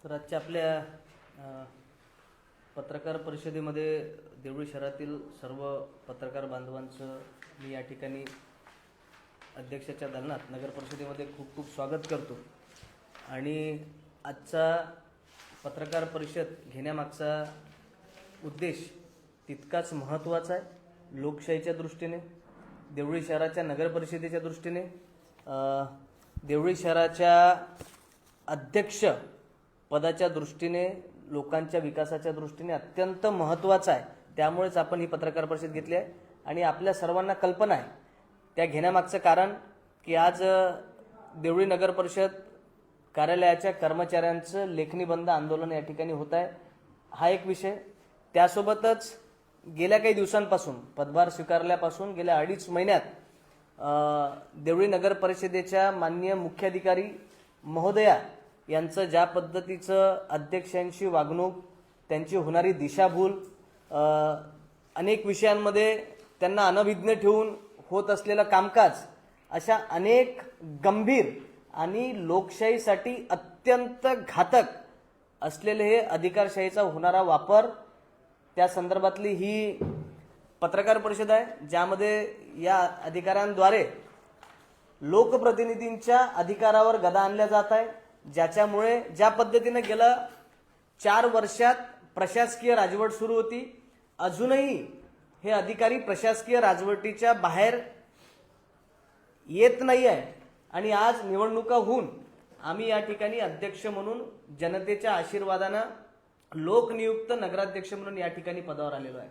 तर आजच्या आपल्या पत्रकार परिषदेमध्ये देवळी शहरातील सर्व पत्रकार बांधवांचं मी या ठिकाणी अध्यक्षाच्या दालनात नगर परिषदेमध्ये खूप खूप स्वागत करतो। आणि आजचा पत्रकार परिषद घेण्यामागचा उद्देश तितकाच महत्त्वाचा आहे। लोकशाहीच्या दृष्टीने, देवळी शहराच्या नगर परिषदेच्या दृष्टीने, देवळी शहराच्या अध्यक्ष पदाच्या दृष्टीने, लोकांच्या विकासाच्या दृष्टीने अत्यंत महत्त्वाचा आहे। त्यामुळेच आपण ही पत्रकार परिषद घेतली आहे आणि आपल्या सर्वांना कल्पना आहे त्या घेण्यामागचं कारण की आज देवळी नगर परिषद कार्यालयाच्या कर्मचाऱ्यांचं लेखणी बंद आंदोलन या ठिकाणी होत आहे, हा एक विषय। त्यासोबतच गेल्या काही दिवसांपासून, पदभार स्वीकारल्यापासून गेल्या 2.5 महिन्यात देवळी नगर परिषदेच्या माननीय मुख्याधिकारी महोदया यांचं ज्या पद्धतीचं अध्यक्षांची वागणूक, त्यांची होणारी दिशाभूल, अनेक विषयांमध्ये त्यांना अनभिज्ञ ठेवून होत असलेलं कामकाज, अशा अनेक गंभीर आणि लोकशाहीसाठी अत्यंत घातक असलेले हे अधिकारशाहीचा होणारा वापर, त्या संदर्भातली ही पत्रकार परिषद आहे, ज्यामध्ये या अधिकाऱ्यांद्वारे लोकप्रतिनिधींच्या अधिकारावर गदा आणल्या जात आहे, ज्याच्यामुळे ज्या पद्धतीने गेल्या 4 वर्षात प्रशासकीय राजवट सुरू होती, अजूनही हे अधिकारी प्रशासकीय राजवटीच्या बाहेर येत नाही आहे। आणि आज निवडणुका होऊन आम्ही या ठिकाणी अध्यक्ष म्हणून जनतेच्या आशीर्वादानं लोकनियुक्त नगराध्यक्ष म्हणून या ठिकाणी पदावर आलेलो आहे।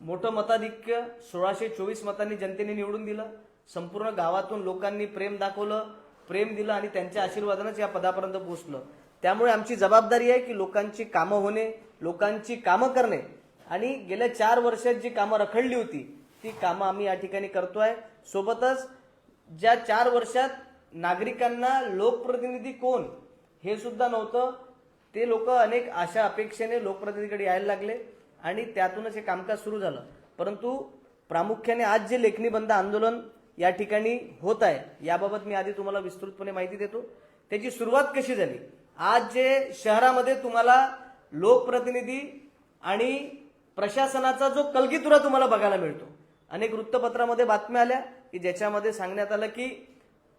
मोठं मताधिक्य 1624 मतांनी जनतेने निवडून दिलं। संपूर्ण गावातून लोकांनी प्रेम दाखवलं, प्रेम दिलं आणि त्यांच्या आशीर्वादानंच या पदापर्यंत पोहोचलं। त्यामुळे आमची जबाबदारी आहे की लोकांची कामं होणे, लोकांची कामं करणे, आणि गेल्या 4 वर्षात जी कामं रखडली होती ती कामं आम्ही या ठिकाणी करतोय। सोबतच ज्या 4 वर्षात नागरिकांना लोकप्रतिनिधी कोण हे सुद्धा नव्हतं, ते लोक अनेक आशा अपेक्षेने लोकप्रतिनिधीकडे यायला लागले आणि त्यातूनच हे कामकाज सुरू झालं। परंतु प्रामुख्याने आज जे लेखणी बंद आंदोलन या ठिकाणी होत आहे, याबाबत मी आधी तुम्हाला विस्तृतपणे माहिती देतो। त्याची सुरुवात कशी झाली? आज जे शहरामध्ये तुम्हाला लोकप्रतिनिधी आणि प्रशासनाचा जो कलगीतुरा तुम्हाला बघायला मिळतो, अनेक वृत्तपत्रामध्ये बातम्या आल्या की ज्याच्यामध्ये सांगण्यात आलं की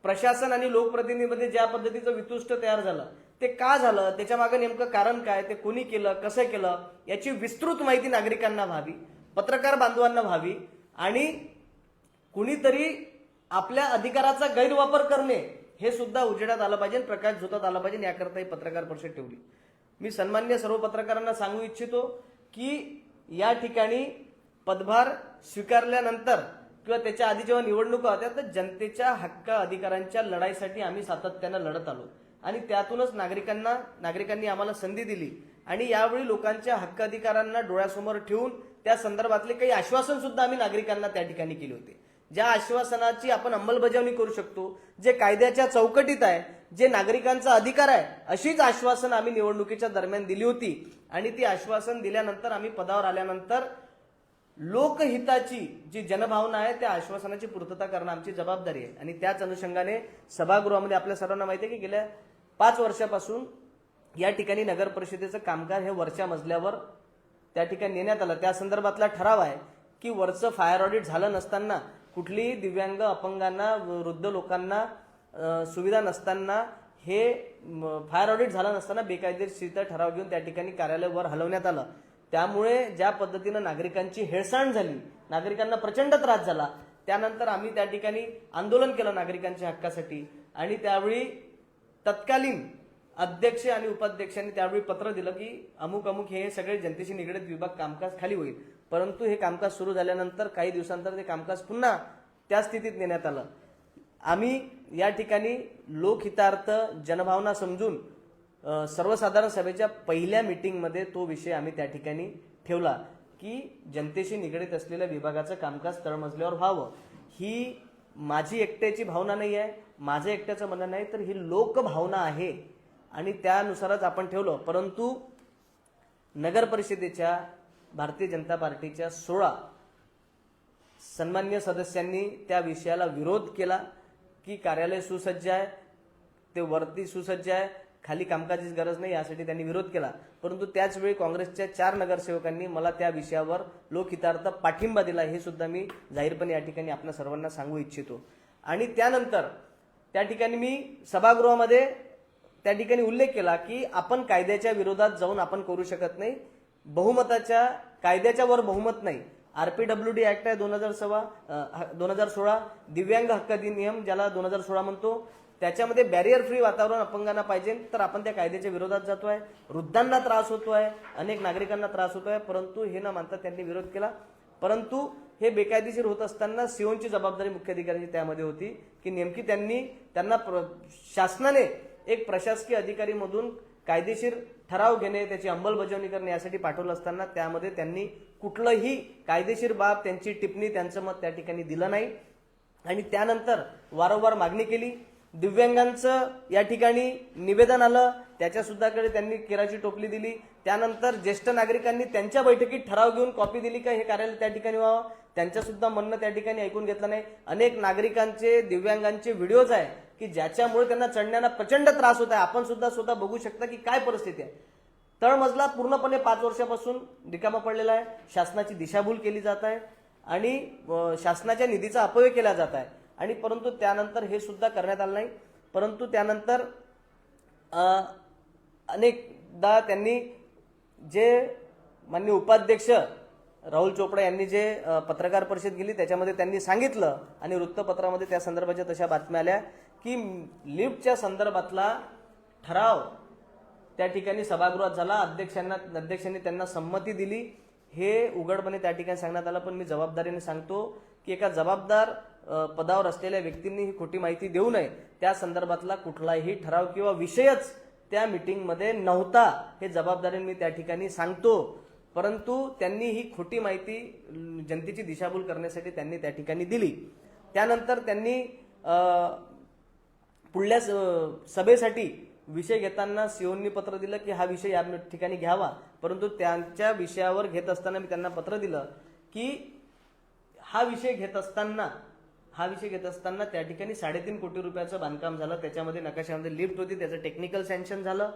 प्रशासन आणि लोकप्रतिनिधीमध्ये ज्या पद्धतीचं वितुष्ट तयार झालं, ते का झालं, त्याच्या मागे नेमकं कारण काय, ते कोणी केलं, कसं केलं, याची विस्तृत माहिती नागरिकांना व्हावी, पत्रकार बांधवांना व्हावी, आणि कुणीतरी आपल्या अधिकाराचा गैरवापर करणे हे सुद्धा उजेडात आलं पाहिजे, प्रकाश झोतात आला पाहिजे, याकरता ही पत्रकार परिषद ठेवली। मी सन्माननीय सर्व पत्रकारांना सांगू इच्छितो की या ठिकाणी पदभार स्वीकारल्यानंतर किंवा त्याच्या आधी जेव्हा निवडणुका होत्या तर जनतेच्या हक्क अधिकारांच्या लढाईसाठी आम्ही सातत्यानं लढत आलो आणि त्यातूनच नागरिकांनी आम्हाला संधी दिली। आणि यावेळी लोकांच्या हक्क अधिकारांना डोळ्यासमोर ठेवून त्या संदर्भातले काही आश्वासन सुद्धा आम्ही नागरिकांना त्या ठिकाणी केले होते, ज्या आश्वासनाची आपण अंमलबजावणी करू शकतो, जे कायद्याच्या चौकटीत आहे, जे नागरिकांचा अधिकार आहे, अशीच आश्वासन आम्ही निवडणुकीच्या दरम्यान दिली होती। आणि ती आश्वासन दिल्यानंतर आम्ही पदावर आल्यानंतर लोकहिताची जी जनभावना आहे त्या आश्वासनाची पूर्तता करणं आमची जबाबदारी आहे। आणि त्याच अनुषंगाने सभागृहामध्ये आपल्या सर्वांना माहिती आहे की गेल्या 5 वर्षापासून या ठिकाणी नगर परिषदेचं कामकाज हे वरच्या मजल्यावर त्या ठिकाणी नेण्यात आलं। त्या संदर्भातला ठराव आहे की वरचं फायर ऑडिट झालं नसताना, कुठलीही दिव्यांग, अपंगांना, वृद्ध लोकांना सुविधा नसताना, हे फायर ऑडिट झालं नसताना बेकायदेशीर ठराव घेऊन त्या ठिकाणी कार्यालय वर हलवण्यात आलं। त्यामुळे ज्या पद्धतीनं नागरिकांची हेळसांड झाली, नागरिकांना प्रचंड त्रास झाला, त्यानंतर आम्ही त्या ठिकाणी आंदोलन केलं नागरिकांच्या हक्कासाठी। आणि त्यावेळी तत्कालीन अध्यक्ष आणि उपाध्यक्षांनी त्यावेळी पत्र दिलं की अमुक अमुक हे सगळे जनतेशी निगडीत विभाग कामकाज खाली होईल। परंतु हे कामकाज सुरू झाल्यानंतर काही दिवसांतर ते कामकाज पुन्हा त्या स्थितीत नेण्यात आलं। आम्ही या ठिकाणी लोकहितार्थ जनभावना समजून सर्वसाधारण सभेच्या पहिल्या मीटिंगमध्ये तो विषय आम्ही त्या ठिकाणी ठेवला की जनतेशी निगडीत असलेल्या विभागाचं कामकाज तळमजल्यावर व्हावं। ही माझी एकट्याची भावना नाही आहे, माझं एकट्याचं म्हणणं नाही, तर ही लोकभावना आहे आणि त्यानुसारच आपण ठेवलं। परंतु नगर परिषदेच्या भारतीय जनता पार्टीच्या 16 सन्माननीय सदस्यांनी त्या विषयाला विरोध केला की कार्यालय सुसज्ज आहे, ते वरती सुसज्ज आहे, खाली कामकाजीच गरज नाही यासाठी त्यांनी विरोध केला. परंतु त्याचवेळी काँग्रेसच्या 4 नगरसेवकांनी मला त्या विषयावर लोकहितार्थ पाठिंबा दिला, हे सुद्धा मी जाहीरपणे या ठिकाणी आपल्या सर्वांना सांगू इच्छितो. आणि त्यानंतर त्या ठिकाणी मी सभागृहामध्ये त्या ठिकाणी उल्लेख केला की आपण कायद्याच्या विरोधात जाऊन आपण करू शकत नाही. बहुमताच्या कायद्याच्या वर बहुमत नाही. RPWD ऍक्ट आहे 2016, दिव्यांग हक्क अधिनियम ज्याला 2016 म्हणतो, त्याच्यामध्ये बॅरियर फ्री वातावरण अपंगांना पाहिजे, तर आपण त्या कायद्याच्या विरोधात जातोय. वृद्धांना त्रास होतोय, अनेक नागरिकांना त्रास होतोय, परंतु हे न मानता त्यांनी विरोध केला. परंतु हे बेकायदेशीर होत असताना सीओची जबाबदारी मुख्याधिकाऱ्यांची त्यामध्ये होती की नेमकी त्यांना शासनाने एक प्रशासकीय अधिकारी मधून कायदेशीर ठराव घेणे, त्याची अंमलबजावणी करणे यासाठी पाठवलं असताना त्यामध्ये त्यांनी कुठलंही कायदेशीर बाब, त्यांची टिप्पणी, त्यांचं मत त्या ठिकाणी दिलं नाही. आणि त्यानंतर वारंवार मागणी केली. दिव्यांगांचं या ठिकाणी निवेदन आलं, त्याच्या सुद्धाकडे त्यांनी केराची टोपली दिली. त्यानंतर ज्येष्ठ नागरिकांनी त्यांच्या बैठकीत ठराव घेऊन कॉपी दिली का हे कार्यालय त्या ठिकाणी व्हावं, त्यांचं सुद्धा म्हणणं त्या ठिकाणी ऐकून घेतलं नाही. अनेक नागरिकांचे, दिव्यांगांचे व्हिडिओज आहे की ज्याच्यामुळे त्यांना चढण्याला प्रचंड त्रास होत आहे. आपण सुद्धा स्वतः बघू शकता की काय परिस्थिती आहे. तळमजला पूर्णपणे 5 वर्षापासून रिकामा पडलेला आहे. शासनाची दिशाभूल केली जात आहे आणि शासनाच्या निधीचा अपव्यय केला जात आहे. आणि परंतु त्यानंतर हे सुद्धा करण्यात आलं नाही. परंतु त्यानंतर अनेकदा त्यांनी जे माननीय उपाध्यक्ष राहुल चोपडा यांनी जे पत्रकार परिषद केली त्याच्यामध्ये त्यांनी सांगितलं आणि वृत्तपत्रामध्ये त्या संदर्भाच्या तशा बातम्या आल्या की लिफ्टच्या संदर्भातला ठराव त्या ठिकाणी सभागृहात झाला. अध्यक्षांनी त्यांना संमती दिली, हे उघडपणे त्या ठिकाणी सांगण्यात आलं. पण मी जबाबदारीने सांगतो की एका जबाबदार पदावर असलेल्या व्यक्तींनी ही खोटी माहिती देऊ नये. त्या संदर्भातला कुठलाही ठराव किंवा विषयच त्या मीटिंगमध्ये नव्हता, हे जबाबदारीने मी त्या ठिकाणी सांगतो. परंतु त्यांनी ही खोटी माहिती जनतेची दिशाभूल करण्यासाठी त्यांनी त्या ठिकाणी दिली. त्यानंतर त्यांनी पुढल्या सभेसाठी विषय घेताना सीओनी पत्र दिलं की हा विषय या ठिकाणी घ्यावा. परंतु त्यांच्या विषयावर घेत असताना मी त्यांना पत्र दिलं की हा विषय घेत असताना त्या ठिकाणी 3.5 कोटी रुपयाचं बांधकाम झालं. त्याच्यामध्ये नकाशामध्ये लिफ्ट होती, त्याचं टेक्निकल सँक्शन झालं.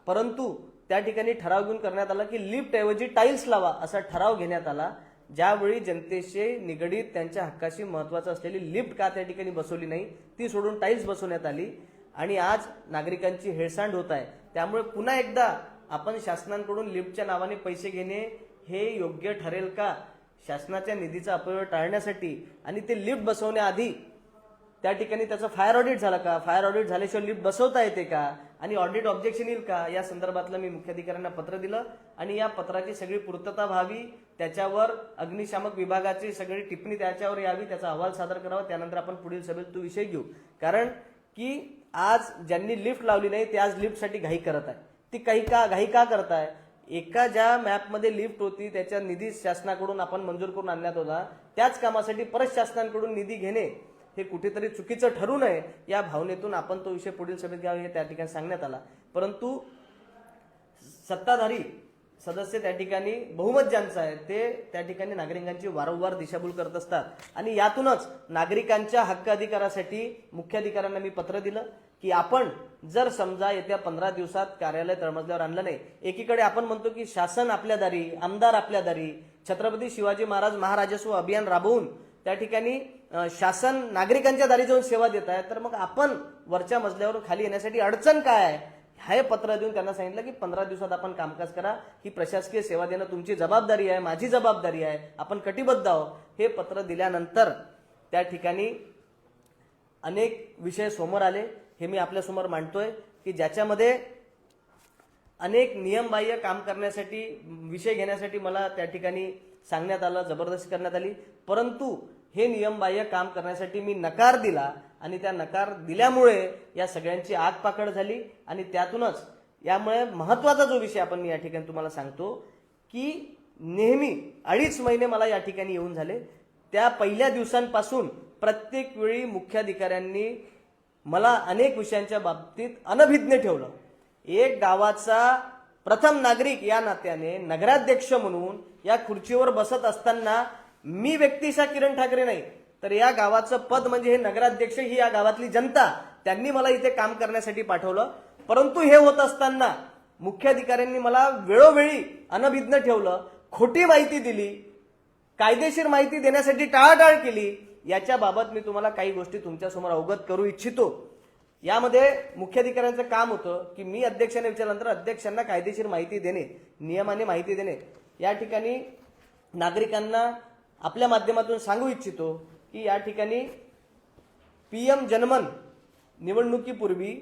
परंतु त्या ठिकाणी ठराव घेऊन करण्यात आला की लिफ्ट ऐवजी टाईल्स लावा असा ठराव घेण्यात आला. ज्यावेळी जनतेशी निगडीत त्यांच्या हक्काशी महत्वाचं असलेली लिफ्ट का त्या ठिकाणी बसवली नाही, ती सोडून टाईल्स बसवण्यात आली. आणि आज नागरिकांची हेळसांड होत आहे. त्यामुळे पुन्हा एकदा आपण शासनाकडून लिफ्टच्या नावाने पैसे घेणे हे योग्य ठरेल का? शासनाच्या निधीचा अपव्यय टाळण्यासाठी आणि ते लिफ्ट बसवण्याआधी त्या ठिकाणी त्याचं फायर ऑडिट झालं का? फायर ऑडिट झाल्याशिवाय लिफ्ट बसवता येते का? आणि ऑडिट ऑब्जेक्शन येईल का? या संदर्भातलं मी मुख्याधिकाऱ्यांना पत्र दिलं आणि या पत्राची सगळी पूर्तता व्हावी, त्याच्यावर अग्निशामक विभागाची सगळी टिप्पणी त्याच्यावर यावी, त्याचा अहवाल सादर करावा. त्यानंतर आपण पुढील सभेत तो विषय घेऊ. कारण की आज ज्यांनी लिफ्ट लावली नाही ते आज लिफ्टसाठी घाई करत आहे. ती घाई का करताय? एका ज्या मॅपमध्ये लिफ्ट होती त्याच्या निधी शासनाकडून आपण मंजूर करून आणण्यात होता, त्याच कामासाठी परत शासनाकडून निधी घेणे हे कुठेतरी चुकीचं ठरू नये या भावनेतून आपण तो विषय पुढील सभेत घ्यावा हे त्या ठिकाणी सांगण्यात आला. परंतु सत्ताधारी सदस्य त्या ठिकाणी बहुमत ज्यांचं आहे ते त्या ठिकाणी नागरिकांची वारंवार दिशाभूल करत असतात. आणि यातूनच नागरिकांच्या हक्क अधिकारासाठी मुख्याधिकाऱ्यांना मी पत्र दिलं की आपण जर समजा येत्या 15 दिवसात कार्यालय तळमजल्यावर आणलं नाही, एकीकडे आपण म्हणतो की शासन आपल्या दारी, आमदार आपल्या दारी, छत्रपती शिवाजी महाराज महाराजस्व अभियान राबवून त्या ठिकाणी शासन नागरिकांच्या दारी जाऊन सेवा देत आहे, तर मग आपण वरच्या मजल्यावर खाली येण्यासाठी अडचण काय आहे हे पत्र देऊन त्यांना सांगितलं की 15 दिवसात आपण कामकाज करा, ही प्रशासकीय सेवा देणं तुमची जबाबदारी आहे, माझी जबाबदारी आहे, आपण कटिबद्ध आहोत. हे पत्र दिल्यानंतर त्या ठिकाणी अनेक विषय समोर आले, हे मी आपल्या समोर मांडतोय की ज्याच्यामध्ये अनेक नियमबाह्य काम करण्यासाठी विषय घेण्यासाठी मला त्या ठिकाणी सांगण्यात आलं, जबरदस्ती करण्यात आली. परंतु हे नियमबाह्य काम करण्यासाठी मी नकार दिला आणि त्या नकार दिल्यामुळे या सगळ्यांची आगपाखड झाली. आणि त्यातूनच यामुळे महत्वाचा जो विषय आपण मी या ठिकाणी तुम्हाला सांगतो की नेहमी 2.5 महिने मला या ठिकाणी येऊन झाले, त्या पहिल्या दिवसांपासून प्रत्येक वेळी मुख्याधिकाऱ्यांनी मला अनेक विषयांच्या बाबतीत अनभिज्ञ ठेवलं. एक गावाचा प्रथम नागरिक या नात्याने नगराध्यक्ष म्हणून या खुर्चीवर बसत असताना मी व्यक्तिशः किरण ठाकरे नाही, तर या गावाचं पद म्हणजे हे नगराध्यक्ष, ही या गावातली जनता, त्यांनी मला इथे काम करण्यासाठी पाठवलं. परंतु हे होत असताना मुख्याधिकाऱ्यांनी मला वेळोवेळी अनभिज्ञ ठेवलं, खोटी माहिती दिली, कायदेशीर माहिती देण्यासाठी टाळाटाळ केली. याच्याबाबत मी तुम्हाला काही गोष्टी तुमच्यासमोर अवगत करू इच्छितो. यामध्ये मुख्याधिकाऱ्यांचं काम होतं की मी अध्यक्षांना विचारल्यानंतर अध्यक्षांना कायदेशीर माहिती देणे, नियमाने माहिती देणे. या ठिकाणी नागरिकांना आपल्या माध्यमातून सांगू इच्छितो की या ठिकाणी PM जनमन निवडणुकीपूर्वी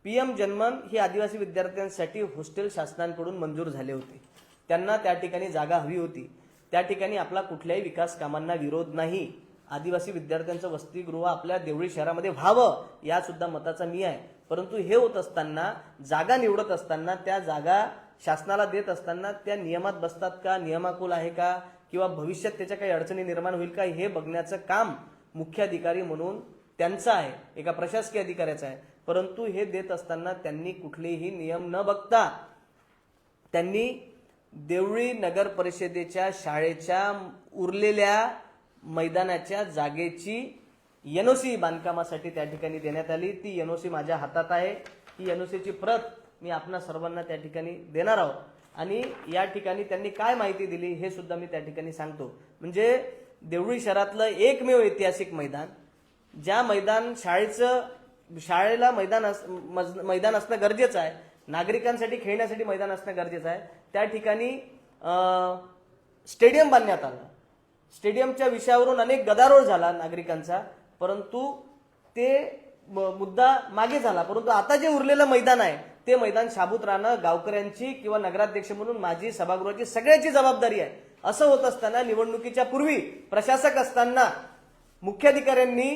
PM जनमन ही आदिवासी विद्यार्थ्यांसाठी हॉस्टेल शासनाकडून मंजूर झाले होते. त्यांना त्या ठिकाणी जागा हवी होती. त्या ठिकाणी आपला कुठल्याही विकास कामांना विरोध नाही. आदिवासी विद्यार्थ्यांचं वसतिगृह आपल्या देवळी शहरामध्ये व्हावं या सुद्धा मताचा मी आहे. परंतु हे होत असताना, जागा निवडत असताना, त्या जागा शासनाला देत असताना त्या नियमात बसतात का, नियमाकुल आहे का, किंवा भविष्यात त्याच्या काही अडचणी निर्माण होईल का, हे बघण्याचं काम मुख्याधिकारी म्हणून त्यांचं आहे, एका प्रशासकीय अधिकाऱ्याचं आहे. परंतु हे देत असताना त्यांनी कुठलेही नियम न बघता त्यांनी देवळी नगर परिषदेच्या शाळेच्या उरलेल्या मैदानाच्या जागेची NOC बांधकामासाठी त्या ठिकाणी देण्यात आली. ती NOC माझ्या हातात आहे. ही NOCची प्रत मी आपणा सर्वांना त्या ठिकाणी देणार आहोत. आणि या ठिकाणी त्यांनी काय माहिती दिली हे सुद्धा मी त्या ठिकाणी सांगतो. म्हणजे देवळी शहरातलं एकमेव ऐतिहासिक मैदान, ज्या मैदान शाळेला मैदान असणं गरजेचं आहे, नागरिकांसाठी खेळण्यासाठी मैदान असणं गरजेचं आहे, त्या ठिकाणी स्टेडियम बांधण्यात आलं. स्टेडियमच्या विषयावरून अनेक गदारोळ झाला नागरिकांचा, परंतु ते मुद्दा मागे झाला. परंतु आता जे उरलेलं मैदान आहे ते मैदान शाबूत राहणं गावकऱ्यांची किंवा नगराध्यक्ष म्हणून माझी, सभागृहाची, सगळ्याची जबाबदारी आहे. असं होत असताना निवडणुकीच्या पूर्वी प्रशासक असताना मुख्याधिकाऱ्यांनी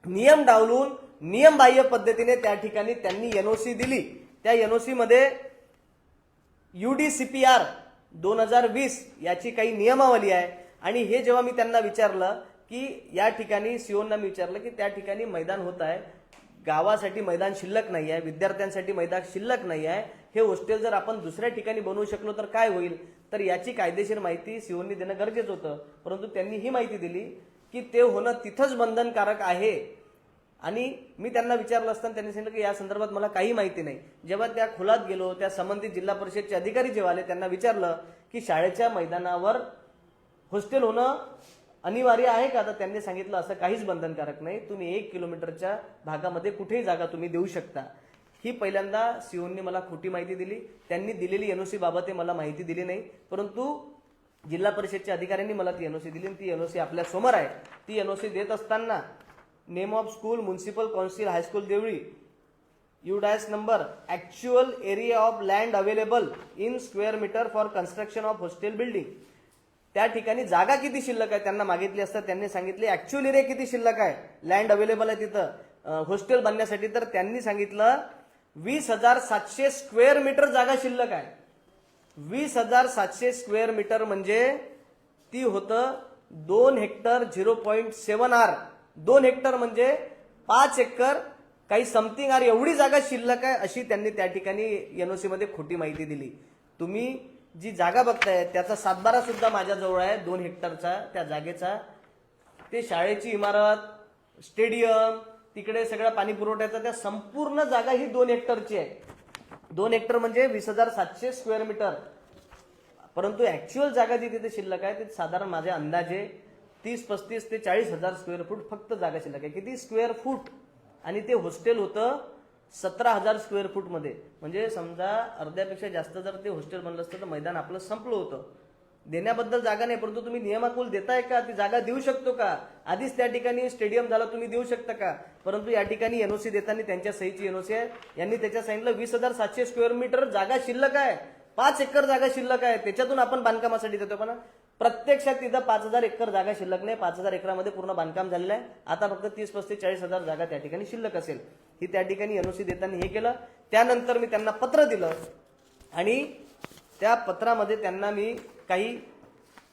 नियम डावलून नियमबाह्य पद्धतीने त्या ठिकाणी त्यांनी NOC दिली. त्या NOC मध्ये UDCPR 2020 याची काही नियमावली आहे. आणि हे जेव्हा मी त्यांना विचारलं की या ठिकाणी सीओना मी विचारलं की त्या ठिकाणी मैदान होत आहे, गावासाठी मैदान शिल्लक नाही आहे, विद्यार्थ्यांसाठी मैदान शिल्लक नाही आहे, हे हॉस्टेल जर आपण दुसऱ्या ठिकाणी बनवू शकलो तर काय होईल, तर याची कायदेशीर माहिती सीओनी देणं गरजेचं होतं. परंतु त्यांनी ही माहिती दिली की ते होणं तिथंच बंधनकारक आहे. आणि मी त्यांना विचारलं असताना त्यांनी सांगितलं की या संदर्भात मला काही माहिती नाही. जेव्हा त्या खोलात गेलो, त्या संबंधित जिल्हा परिषदचे अधिकारी जेव्हा आले, त्यांना विचारलं की शाळेच्या मैदानावर हॉस्टेल होणं अनिवार्य आहे का, तर त्यांनी सांगितलं असं काहीच बंधनकारक नाही, तुम्ही 1 किलोमीटरच्या भागामध्ये कुठेही जागा तुम्ही देऊ शकता. ही पहिल्यांदा सीओनी मला खोटी माहिती दिली. त्यांनी दिलेली NOC बाबत मला माहिती दिली नाही. परंतु जिल्हा परिषदच्या अधिकाऱ्यांनी मला ती NOC दिली. ती NOC आपल्या समोर आहे. ती NOC देत असताना name of school, municipal council, high school Deoli, UDAS नंबर, actual area of land available in square metre for construction of hostel building. त्या ठिकाणी जागा किती शिल्लक आहे त्यांना मागितली असता त्यांनी सांगितले ऍक्च्युअल एरिया किती शिल्लक आहे, लँड अवेलेबल आहे तिथं हॉस्टेल बांधण्यासाठी, तर त्यांनी सांगितलं 20,700 स्क्वेअर मीटर जागा शिल्लक आहे. 20,700 स्क्वेअर मीटर म्हणजे ती होतं 2 हेक्टर 0.7 आर. 2 हेक्टर म्हणजे 5 एकर काही समथिंग आर एवढी जागा शिल्लक आहे, अशी त्यांनी त्या ठिकाणी NOC मध्ये खोटी माहिती दिली. तुम्ही जी जागा बघताय त्याचा सातबारा सुद्धा माझ्याजवळ आहे 2 हेक्टरचा त्या जागेचा. ते शाळेची इमारत, स्टेडियम, तिकडे सगळा पाणी पुरवठ्याचा, त्या संपूर्ण जागा ही 2 हेक्टरची आहे. 2 हेक्टर म्हणजे 20,700 स्क्वेअर मीटर. परंतु ऍक्च्युअल जागा जी तिथे शिल्लक आहे ते साधारण माझ्या अंदाजे 30-35 ते 40,000 स्क्वेअर फूट फक्त जागा शिल्लक आहे. किती स्क्वेअर फूट? आणि ते हॉस्टेल होतं 17,000 स्क्वेअर फूट मध्ये. म्हणजे समजा अर्ध्यापेक्षा जास्त जर ते हॉस्टेल बनलं असतं तर मैदान आपलं संपलं होतं. देण्याबद्दल जागा नाही, परंतु तुम्ही नियमाकुल देताय का, ती जागा देऊ शकतो का, आधीच त्या ठिकाणी स्टेडियम झाला तुम्ही देऊ शकता का. परंतु या ठिकाणी NOC देताना त्यांच्या सहीची NOC आहे. यांनी त्याच्या सांगितलं 20,700 स्क्वेअर मीटर जागा शिल्लक आहे, 5 एकर जागा शिल्लक आहे, त्याच्यातून आपण बांधकामासाठी देतो. पण प्रत्यक्षात तिथं 5,000 एकर जागा शिल्लक नाही. 5,000 एकरामध्ये पूर्ण बांधकाम झालेलं आहे. आता फक्त 30-35-40,000 जागा त्या ठिकाणी शिल्लक असेल. ही त्या ठिकाणी NOC देताना हे केलं. त्यानंतर मी त्यांना पत्र दिलं आणि त्या पत्रामध्ये त्यांना मी काही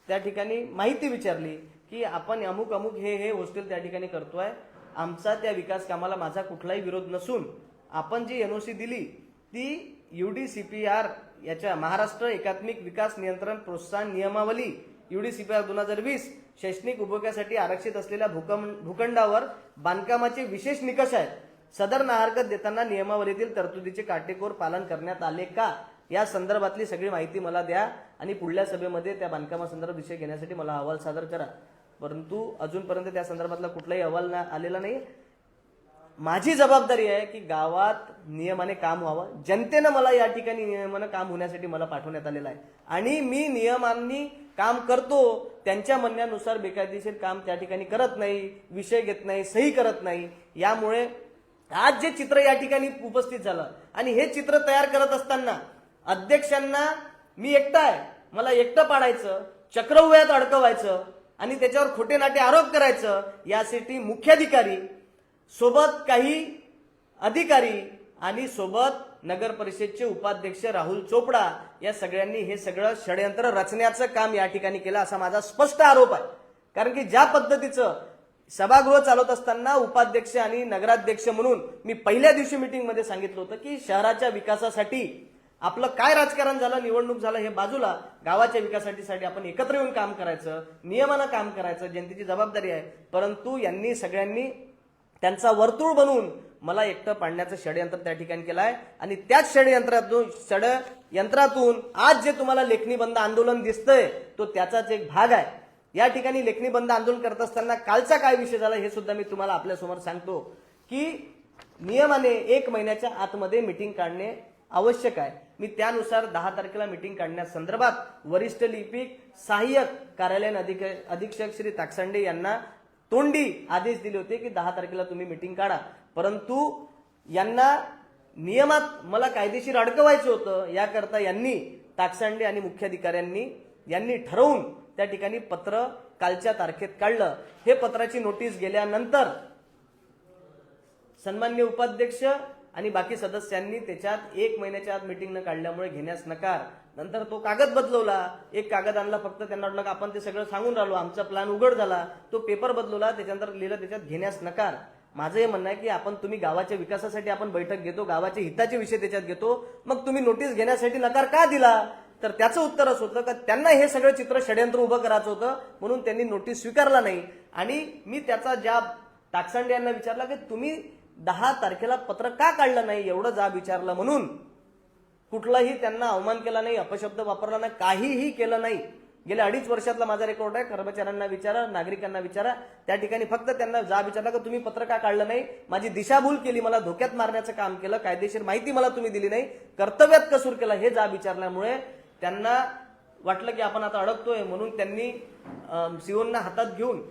त्या ठिकाणी माहिती विचारली की आपण अमुक अमुक हे हॉस्टेल त्या ठिकाणी करतोय, आमचा त्या विकास कामाला माझा कुठलाही विरोध नसून आपण जी NOC दिली ती UDCPR याच्या महाराष्ट्र एकात्मिक विकास नियंत्रण प्रोत्साहन नियमावली UDCPR 2020 शैक्षणिक उपयोगासाठी आरक्षित असलेल्या भूखंडावर बांधकामाचे विशेष निकष आहेत. सदर नाहरकत देताना नियमावलीतील तरतुदीचे काटेकोर पालन करण्यात आले का, या संदर्भातली सगळी माहिती मला द्या आणि पुढल्या सभेमध्ये त्या बांधकामासंदर्भात विषय घेण्यासाठी मला अहवाल सादर करा. परंतु अजूनपर्यंत त्या संदर्भातला कुठलाही अहवाल आलेला नाही. माझी जबाबदारी आहे की गावात नियमाने काम व्हावं. जनतेनं मला या ठिकाणी नियमानं काम होण्यासाठी मला पाठवण्यात आलेलं आहे आणि मी नियमांनी काम करतो. त्यांच्या म्हणण्यानुसार बेकायदेशीर काम त्या ठिकाणी करत नाही, विषय घेत नाही, सही करत नाही. यामुळे आज जे चित्र या ठिकाणी उपस्थित झालं आणि हे चित्र तयार करत असताना अध्यक्षांना मी एकटा आहे, मला एकटं पाडायचं, चक्रव्यूहात अडकवायचं आणि त्याच्यावर खोटे नाटे आरोप करायचं, यासाठी मुख्याधिकारी सोबत काही अधिकारी आणि सोबत नगर परिषदचे उपाध्यक्ष राहुल चोपडा या सगळ्यांनी हे सगळं षडयंत्र रचण्याचं काम या ठिकाणी केलं असा माझा स्पष्ट आरोप आहे. कारण की ज्या पद्धतीचं सभागृह चालवत असताना उपाध्यक्ष आणि नगराध्यक्ष म्हणून मी पहिल्या दिवशी मीटिंगमध्ये सांगितलं होतं की शहराच्या विकासासाठी आपलं काय राजकारण झालं, निवडणूक झालं हे बाजूला, गावाच्या विकासासाठी आपण एकत्र येऊन काम करायचं, नियमानं काम करायचं, जनतेची जबाबदारी आहे. परंतु यांनी सगळ्यांनी त्यांचा वर्तुळ बनवून मला एकटं पाडण्याचं षडयंत्र त्या ठिकाणी केलं आहे आणि त्याच षडयंत्रातून आज जे तुम्हाला लेखणी बंद आंदोलन दिसतंय तो त्याचाच एक भाग आहे. या ठिकाणी लेखणी बंद आंदोलन करत असताना कालचा काय विषय झाला हे सुद्धा मी तुम्हाला आपल्यासमोर सांगतो की नियमाने 1 महिन्याच्या आतमध्ये मीटिंग काढणे आवश्यक आहे. मी त्यानुसार 10 तारखेला मीटिंग काढण्यासंदर्भात वरिष्ठ लिपिक सहाय्यक कार्यालयीन अधीक्षक श्री ताकसांडे यांना तोंडी आदेश दिले होते की 10 तारखेला तुम्ही मीटिंग काढा. परंतु यांना नियमात मला कायदेशीर अडकवायचं होतं, याकरता यांनी ताकसांडे आणि मुख्याधिकाऱ्यांनी ठरवून त्या ठिकाणी पत्र कालच्या तारखेत काढलं. हे पत्राची नोटीस गेल्यानंतर सन्माननीय उपाध्यक्ष आणि बाकी सदस्यांनी त्याच्यात 1 महिन्याच्या आत मीटिंग न काढल्यामुळे घेण्यास नकार. नंतर तो कागद बदलवला, एक कागद आणला, फक्त त्यांना वाटलं की आपण ते सगळं सांगून राहिलो, आमचा प्लॅन उघड झाला. तो पेपर बदलवला, त्याच्यानंतर लिहिलं त्याच्यात घेण्यास नकार. माझं हे म्हणणं आहे की तुम्ही गावाच्या विकासासाठी आपण बैठक घेतो, गावाच्या हिताचे विषय त्याच्यात घेतो, मग तुम्ही नोटीस घेण्यासाठी नकार का दिला? तर त्याचं उत्तर असं होतं की त्यांना हे सगळं चित्र षडयंत्र उभं करायचं होतं म्हणून त्यांनी नोटीस स्वीकारला नाही. आणि मी त्याचा जाब ताकसांडे यांना विचारला की तुम्ही 10 तारखेला पत्र का काढलं नाही, एवढं जाब विचारलं म्हणून. कुठलाही त्यांना अवमान केला नाही, अपशब्द वापरला नाही, काहीही केलं नाही. गेल्या 2.5 वर्षातला माझा रेकॉर्ड आहे. कर्मचाऱ्यांना विचारा, नागरिकांना विचारा. त्या ठिकाणी फक्त त्यांना जाब विचारला की तुम्ही पत्र का काढलं नाही, माझी दिशाभूल केली, मला धोक्यात मारण्याचं काम केलं, कायदेशीर माहिती मला तुम्ही दिली नाही, कर्तव्यात कसूर केला, हे जाब विचारल्यामुळे त्यांना वाटलं की आपण आता अडकतोय. म्हणून त्यांनी सीओना हातात घेऊन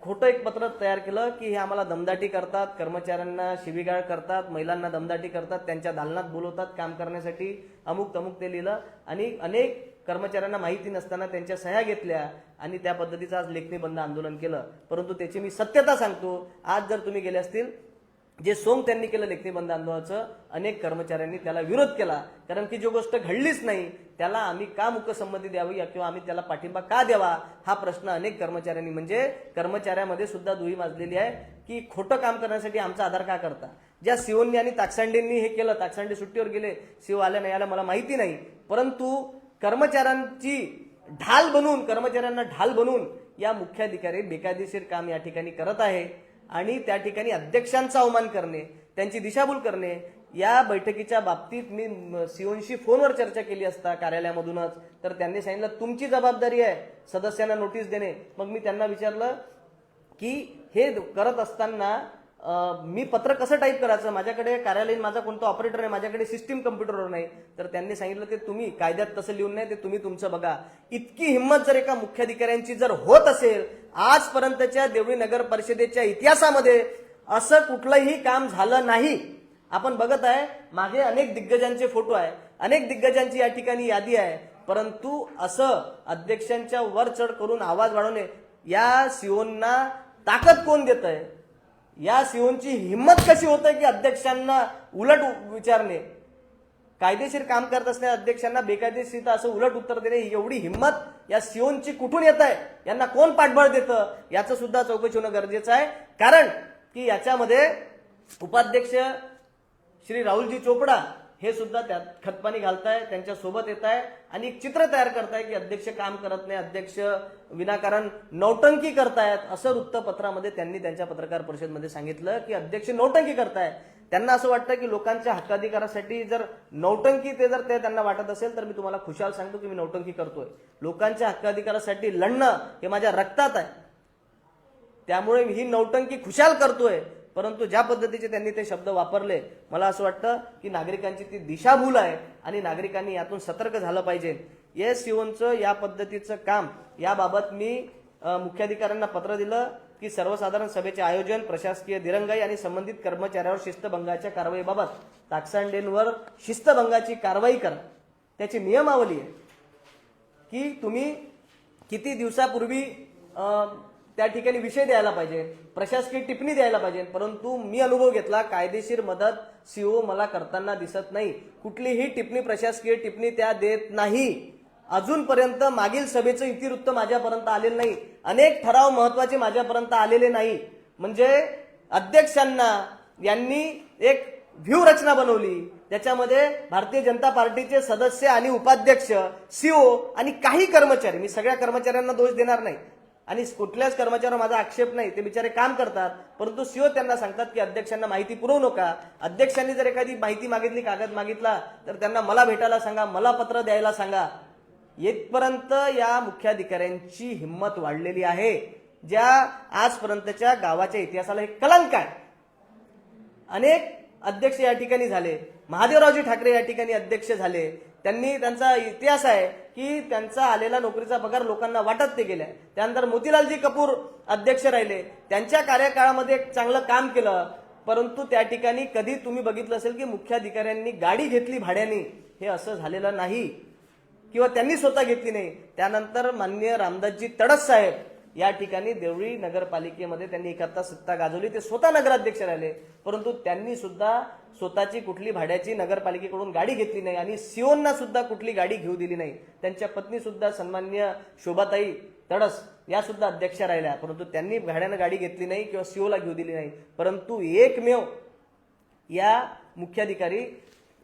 खोटं एक पत्र तयार केलं की हे आम्हाला दमदाटी करतात, कर्मचाऱ्यांना शिवीगाळ करतात, महिलांना दमदाटी करतात, त्यांच्या दालनात बोलवतात काम करण्यासाठी, अमुक तमुक ते लिहिलं. आणि अनेक कर्मचाऱ्यांना माहिती नसताना त्यांच्या सह्या घेतल्या आणि त्या पद्धतीचं आज लेखणी बंद आंदोलन केलं. परंतु त्याची मी सत्यता सांगतो, आज जर तुम्ही गेले असतील, जे सोंग त्यांनी केलं लेखणी बंद आंदोलनाचं, अनेक कर्मचाऱ्यांनी त्याला विरोध केला. कारण की जो गोष्ट घडलीच नाही त्याला आम्ही का मुकसंमती द्यावी किंवा आम्ही त्याला पाठिंबा का द्यावा, हा प्रश्न अनेक कर्मचाऱ्यांनी, म्हणजे कर्मचाऱ्यामध्ये सुद्धा दुही माजलेली आहे की खोटं काम करण्यासाठी आमचा आधार का करता. ज्या सीओनी आणि ताकसांडेंनी हे केलं, ताकसांडे सुट्टीवर गेले, सीओ आल्या नाही आल्या मला माहिती नाही, परंतु कर्मचाऱ्यांची कर्मचाऱ्यांना ढाल बनवून या मुख्याधिकारी बेकायदेशीर काम या ठिकाणी करत आहे. आणि त्या ठिकाणी अध्यक्षांचा अवमान करणे, त्यांची दिशाभूल करणे. या बैठकीच्या बाबतीत मी सीओनशी फोनवर चर्चा केली असता कार्यालयामधूनच, तर त्यांनी सांगितलं तुमची जबाबदारी आहे सदस्यांना नोटीस देणे. मग मी त्यांना विचारलं की हे करत असताना मी पत्र कसं टाईप करायचं, माझ्याकडे कार्यालयीन माझा कोणता ऑपरेटर आहे, माझ्याकडे सिस्टीम कम्प्युटरवर नाही. तर त्यांनी सांगितलं की तुम्ही कायद्यात तसं लिहून नाही, ते तुम्ही तुमचं बघा. इतकी हिंमत जर एका मुख्याधिकाऱ्यांची जर होत असेल, आजपर्यंतच्या देवळी नगर परिषदेच्या इतिहासामध्ये असं कुठलंही काम झालं नाही. आपण बघत आहे मागे अनेक दिग्गजांचे फोटो आहे, अनेक दिग्गजांची या ठिकाणी यादी आहे, परंतु असं अध्यक्षांच्या वर चढ करून आवाज वाढवणे, या सीओना ताकद कोण देत आहे? या सीओनची हिंमत कशी होत आहे की अध्यक्षांना उलट विचारणे, कायदेशीर काम करत असणाऱ्या अध्यक्षांना बेकायदेशीर असं उलट उत्तर देणे, एवढी हिंमत या सीओनची कुठून येत आहे? यांना कोण पाठबळ देतं? याचं सुद्धा चौकशी होणं गरजेचं आहे. कारण की याच्यामध्ये उपाध्यक्ष श्री राहुलजी चोपडा हे सुद्धा त्यात खतपाणी घालताय, त्यांच्या सोबत येत आहे आणि एक चित्र तयार करताय की अध्यक्ष काम करत नाही, अध्यक्ष विनाकारण नौटंकी करतायत. असं वृत्तपत्रामध्ये त्यांनी त्यांच्या पत्रकार परिषदेमध्ये सांगितलं की अध्यक्ष नौटंकी करताय. त्यांना असं वाटतं की लोकांच्या हक्काधिकारासाठी जर नौटंकी ते त्यांना वाटत असेल तर मी तुम्हाला खुशाल सांगतो की मी नौटंकी करतोय. लोकांच्या हक्काधिकारासाठी लढणं हे माझ्या रक्तात आहे. त्यामुळे ही नौटंकी खुशाल करतोय. परंतु ज्या पद्धतीचे त्यांनी ते शब्द वापरले, मला असं वाटतं की नागरिकांची ती दिशाभूल आहे आणि नागरिकांनी यातून सतर्क झालं पाहिजे. येस सिओनचं या पद्धतीचं काम याबाबत मी मुख्याधिकाऱ्यांना पत्र दिलं की सर्वसाधारण सभेचे आयोजन, प्रशासकीय दिरंगाई आणि संबंधित कर्मचाऱ्यावर शिस्तभंगाच्या कारवाईबाबत ताकसांडेंवर शिस्तभंगाची कारवाई करा. त्याची नियमावली आहे की तुम्ही किती दिवसापूर्वी त्या ठिकाणी विषय द्यायला पाहिजे, प्रशासकीय टिप्पणी द्यायला पाहिजे. परंतु मी अनुभव घेतला, कायदेशीर मदत सीओ मला करताना दिसत नाही. कुठलीही टिप्पणी, प्रशासकीय टिप्पणी त्या देत नाही. अजूनपर्यंत मागील सभेचं इतिवृत्त माझ्यापर्यंत आलेलं नाही. अनेक ठराव महत्वाचे माझ्यापर्यंत आलेले नाही. म्हणजे अध्यक्षांना यांनी एक व्यूहरचना बनवली, त्याच्यामध्ये भारतीय जनता पार्टीचे सदस्य आणि उपाध्यक्ष, सीओ आणि काही कर्मचारी, मी सगळ्या कर्मचाऱ्यांना दोष देणार नाही आणि कुठल्याच कर्मचाऱ्यावर माझा आक्षेप नाही, ते बिचारे काम करतात. परंतु सीओ त्यांना सांगतात की अध्यक्षांना माहिती पुरवू नका. अध्यक्षांनी जर एखादी माहिती मागितली, कागद मागितला तर त्यांना मला भेटायला सांगा, मला पत्र द्यायला सांगा. येथपर्यंत या मुख्याधिकाऱ्यांची हिंमत वाढलेली आहे, ज्या आजपर्यंतच्या गावाच्या इतिहासाला एक कलंक आहे. अनेक अध्यक्ष या ठिकाणी झाले, महादेवरावजी ठाकरे या ठिकाणी अध्यक्ष झाले. त्यांचा इतिहास आहे की त्यांचा आलेला नोकरीचा पगार लोकांना वाटत ते गेल्या. त्यानंतर मोतीलालजी कपूर अध्यक्ष राहिले, त्यांच्या कार्यकाळामध्ये एक चांगलं काम केलं. परंतु त्या ठिकाणी कधी तुम्ही बघितलं असेल की मुख्याधिकाऱ्यांनी गाडी घेतली भाड्याने, हे असं झालेलं नाही किंवा त्यांनी स्वतः घेतली नाही. त्यानंतर माननीय रामदासजी तडस साहेब या ठिकाणी देवळी नगरपालिकेमध्ये त्यांनी एकाहत्तर सत्ता गाजवली, ते स्वतः नगराध्यक्ष राहिले. परंतु त्यांनी सुद्धा स्वतःची कुठली भाड्याची नगरपालिकेकडून गाडी घेतली नाही आणि सीओंना सुद्धा कुठली गाडी घेऊ दिली नाही. त्यांच्या पत्नी सुद्धा सन्माननीय शोभाताई तडस या सुद्धा अध्यक्ष राहिल्या, परंतु त्यांनी भाड्यानं गाडी घेतली नाही किंवा सीओला घेऊ दिली नाही. परंतु एकमेव या मुख्याधिकारी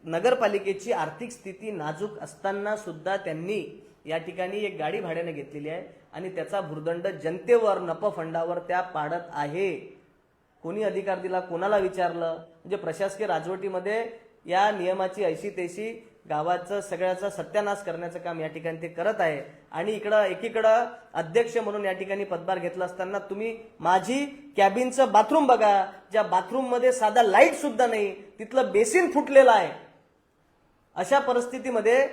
नगरपालिकेची आर्थिक स्थिती नाजूक असताना सुद्धा त्यांनी या ठिकाणी एक गाडी भाड्याने घेतलेली आहे आणि त्याचा भुर्दंड जनतेवर, नप फंडावर त्या पाडत आहे. कोणी अधिकार दिला, कोणाला विचारलं? म्हणजे प्रशासकीय राजवटीमध्ये या नियमाची ऐशी तेशी गावाचं सगळ्याचा सत्यानाश करण्याचं काम या ठिकाणी ते करत आहे. आणि एकीकडं अध्यक्ष म्हणून या ठिकाणी पदभार घेतला असताना तुम्ही माझी कॅबिनचं बाथरूम बघा, ज्या बाथरूममध्ये साधा लाईट सुद्धा नाही, तिथलं बेसिन फुटलेलं आहे. अशा परिस्थितीमध्ये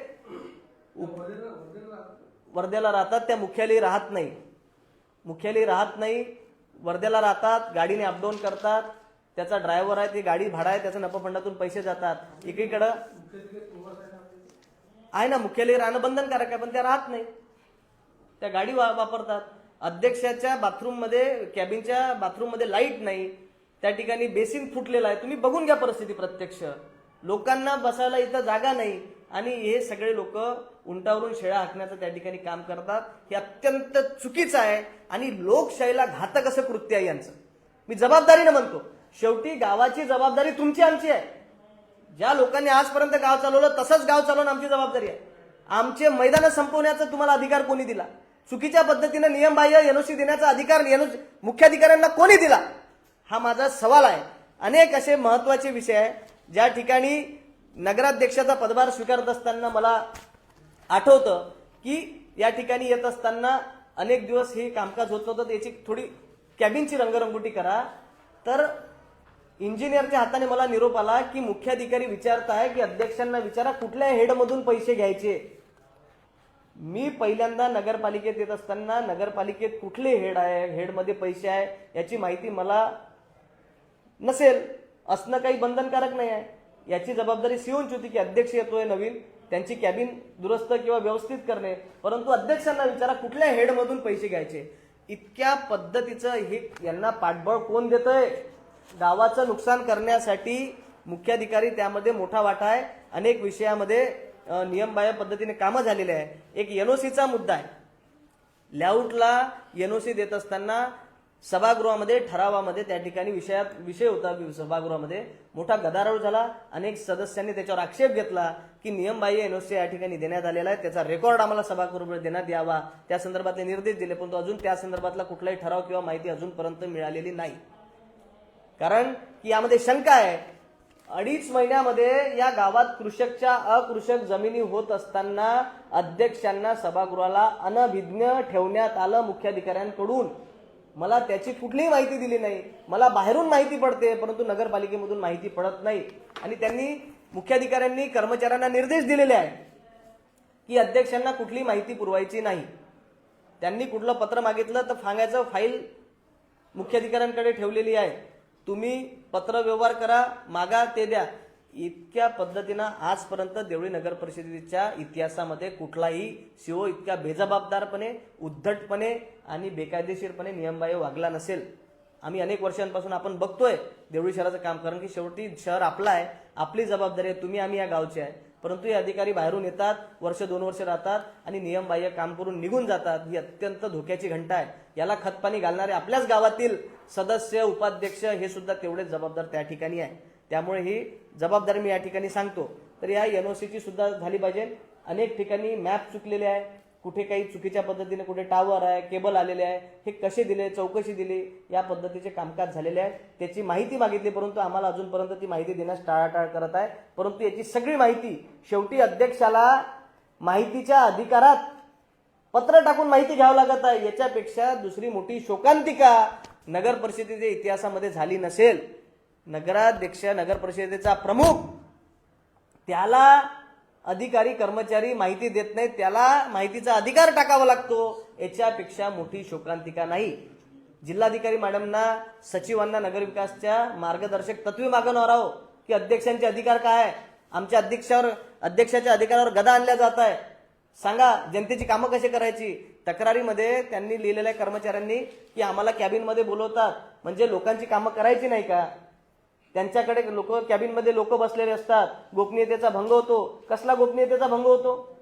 वर्ध्याला राहतात, त्या मुख्यालयी राहत नाही, वर्ध्याला राहतात, गाडीने अपडाऊन करतात, त्याचा ड्रायव्हर आहे, ती गाडी भाडा आहे, त्याच्या नफाफंडातून पैसे जातात. एकीकडं आहे ना, मुख्यालयी राहणं बंधनकारक आहे, पण त्या राहत नाही, त्या गाडी वापरतात. अध्यक्षाच्या बाथरूममध्ये, कॅबिनच्या बाथरूममध्ये लाईट नाही, त्या ठिकाणी बेसिन फुटलेला आहे. तुम्ही बघून घ्या परिस्थिती प्रत्यक्ष. लोकांना बसायला इथं जागा नाही आणि हे सगळे लोक उंटावरून शेळ्या हाकण्याचं त्या ठिकाणी काम करतात. हे अत्यंत चुकीचं आहे आणि लोकशाहीला घातक असं कृत्य आहे यांचं. मी जबाबदारीनं म्हणतो, शेवटी गावाची जबाबदारी तुमची आमची आहे. ज्या लोकांनी आजपर्यंत गाव चालवलं तसंच गाव चालवणं आमची जबाबदारी आहे. आमचे मैदान संपवण्याचा तुम्हाला अधिकार कोणी दिला? चुकीच्या पद्धतीने नियमबाह्य एनओसी देण्याचा अधिकार मुख्याधिकाऱ्यांना कोणी दिला? हा माझा सवाल आहे. अनेक असे महत्वाचे विषय आहे ज्या ठिकाणी नगराध्यक्षाचा पदभार स्वीकारत असताना मला आठवतं की या ठिकाणी येत असताना अनेक दिवस हे कामकाज होत नव्हतं, याची थोडी कॅबिनची रंगरंगोटी करा. तर इंजिनियरच्या हाताने मला निरोप आला की मुख्याधिकारी विचारताय की अध्यक्षांना विचारा कुठल्या हेडमधून पैसे घ्यायचे. मी पहिल्यांदा नगरपालिकेत येत असताना नगरपालिकेत कुठले हेड आहे, हेडमध्ये पैसे आहे याची माहिती मला नसेल, असणं काही बंधनकारक नाही आहे. याची जबाबदारी सीओंची होती की अध्यक्ष येतोय नवीन, त्यांची कॅबिन दुरुस्त किंवा व्यवस्थित करणे, परंतु अध्यक्षांना विचारा कुठल्या हेडमधून पैसे घ्यायचे. इतक्या पद्धतीचं हे यांना पाठबळ कोण देतंय? गावाचं नुकसान करण्यासाठी मुख्याधिकारी त्यामध्ये मोठा वाटा आहे. अनेक विषयामध्ये नियमबाह्य पद्धतीने कामं झालेले आहे. एक एनओसीचा मुद्दा आहे. लेआउटला एनओसी देत असताना सभागृहामध्ये ठरावामध्ये त्या ठिकाणी विषय होता, सभागृहामध्ये मोठा गदारोळ झाला. अनेक सदस्यांनी त्याच्यावर आक्षेप घेतला की नियमबाह्य एनओसी या ठिकाणी देण्यात आलेला आहे, त्याचा रेकॉर्ड आम्हाला सभागृहामध्ये देण्यात यावा, त्या संदर्भातले निर्देश दिले. परंतु अजून त्या संदर्भातला कुठलाही ठराव किंवा माहिती अजूनपर्यंत मिळालेली नाही. कारण की यामध्ये शंका आहे 2.5 महिन्यामध्ये या गावात कृषकच्या अकृषक जमिनी होत असताना अध्यक्षांना सभागृहाला अनभिज्ञ ठेवण्यात आलं मुख्याधिकाऱ्यांकडून. मला त्याची कुठलीही माहिती दिली नाही. मला बाहेरून माहिती पडते, परंतु नगरपालिकेमधून माहिती पडत नाही. आणि त्यांनी मुख्याधिकाऱ्यांनी कर्मचाऱ्यांना निर्देश दिलेले आहे की अध्यक्षांना कुठली माहिती पुरवायची नाही. त्यांनी कुठलं पत्र मागितलं तर सांगायचं फाईल मुख्याधिकाऱ्यांकडे ठेवलेली आहे, तुम्ही पत्र व्यवहार करा, मागा ते द्या. इतक्या पद्धतीनं आजपर्यंत देवळी नगर परिषदेच्या इतिहासामध्ये कुठलाही सीओ इतक्या बेजबाबदारपणे, उद्धटपणे आणि बेकायदेशीरपणे नियमबाह्य वागला नसेल. आम्ही अनेक वर्षांपासून आपण बघतोय देवळी शहराचं काम, कारण की शेवटी शहर आपलं आहे, आपली जबाबदारी आहे, तुम्ही आम्ही या गावचे आहे. परंतु हे अधिकारी बाहेरून येतात, वर्ष 2 वर्ष राहतात आणि नियमबाह्य काम करून निघून जातात. ही अत्यंत धोक्याची घंटा आहे. याला खतपाणी घालणारे आपल्याच गावातील सदस्य, उपाध्यक्ष हे सुद्धा तेवढेच जबाबदार त्या ठिकाणी आहे. त्यामुळे ही जबाबदारी मी या ठिकाणी सांगतो. तर या एनओसीची सुद्धा झाली पाहिजे. अनेक ठिकाणी मॅप चुकलेले आहे, कुठे काही चुकीच्या पद्धतीने कुठे टावर आहे, केबल आलेले आहे, हे कसे दिले, चौकशी दिली, या पद्धतीचे कामकाज झालेले आहे. त्याची माहिती मागितली, परंतु आम्हाला अजूनपर्यंत ती माहिती देण्यास टाळाटाळ करत आहे. परंतु याची सगळी माहिती शेवटी अध्यक्षाला माहितीच्या अधिकारात पत्र टाकून माहिती घ्यावं लागत आहे. याच्यापेक्षा दुसरी मोठी शोकांतिका नगर परिषदेच्या इतिहासामध्ये झाली नसेल. नगराध्यक्ष, नगर परिषदेचा प्रमुख, त्याला अधिकारी कर्मचारी माहिती देत नाहीत, त्याला माहितीचा अधिकार टाकावा लागतो. याच्यापेक्षा मोठी शोकांतिका नाही. जिल्हाधिकारी मॅडमना, सचिवांना नगरविकासच्या मार्गदर्शक तत्वे मागवणार आहोत की अध्यक्षांचे अधिकार काय आहे. आमच्या अध्यक्षाच्या अधिकारावर गदा आणल्या जात आहे. सांगा जनतेची कामं कशी करायची. तक्रारीमध्ये त्यांनी लिहिलेल्या कर्मचाऱ्यांनी की आम्हाला कॅबिनमध्ये बोलवतात, म्हणजे लोकांची कामं करायची नाही का. त्यांच्याकडे कॅबिनमध्ये लोक बसलेले असतात, गोपनीयतेचा भंग होतो. कसला गोपनीयतेचा भंग होतो.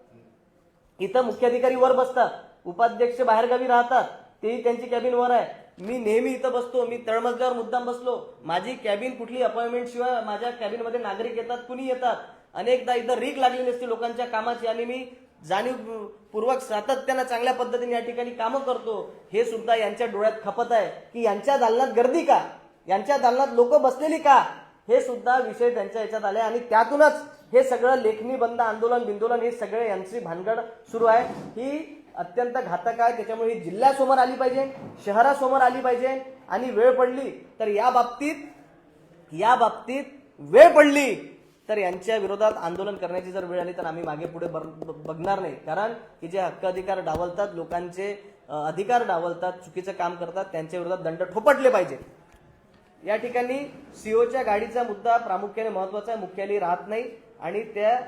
इथं मुख्याधिकारी वर बसतात, उपाध्यक्ष बाहेरगावी राहतात, तेही त्यांची कॅबिन वर आहे. मी नेहमी इथं बसतो, मी तळमजल्यावर मुद्दाम बसलो. माझी कॅबिन कुठली अपॉइंटमेंट शिवाय माझ्या कॅबिनमध्ये नागरिक येतात, कुणी येतात. अनेकदा इथं रीक लागलेली असते लोकांच्या कामाची आणि मी जाणीवपूर्वक सातत्यानं चांगल्या पद्धतीने या ठिकाणी कामं करतो. हे सुद्धा यांच्या डोळ्यात खपत आहे की यांच्या दालनात गर्दी का, यांच्या दालनात लोक बसलेली का, हे सुद्धा विषय त्यांच्या याच्यात आले. आणि त्यातूनच हे सगळं लेखणी बंद आंदोलन बिंदोलन हे सगळे यांची भानगड सुरू आहे. ही अत्यंत घातक आहे. त्याच्यामुळे ही जिल्ह्यासमोर आली पाहिजे, शहरासमोर आली पाहिजे. आणि वेळ पडली तर या बाबतीत वेळ पडली तर यांच्या विरोधात आंदोलन करण्याची जर वेळ आली तर आम्ही मागे पुढे बघणार नाही. कारण की जे हक्क अधिकार डावलतात, लोकांचे अधिकार डावलतात, चुकीचं काम करतात, त्यांच्या विरोधात दंड ठोपटले पाहिजे. या ठिकाणी सीओच्या गाडीचा मुद्दा प्रामुख्याने महत्वाचा आहे. मुख्यालय राहत नाही आणि त्या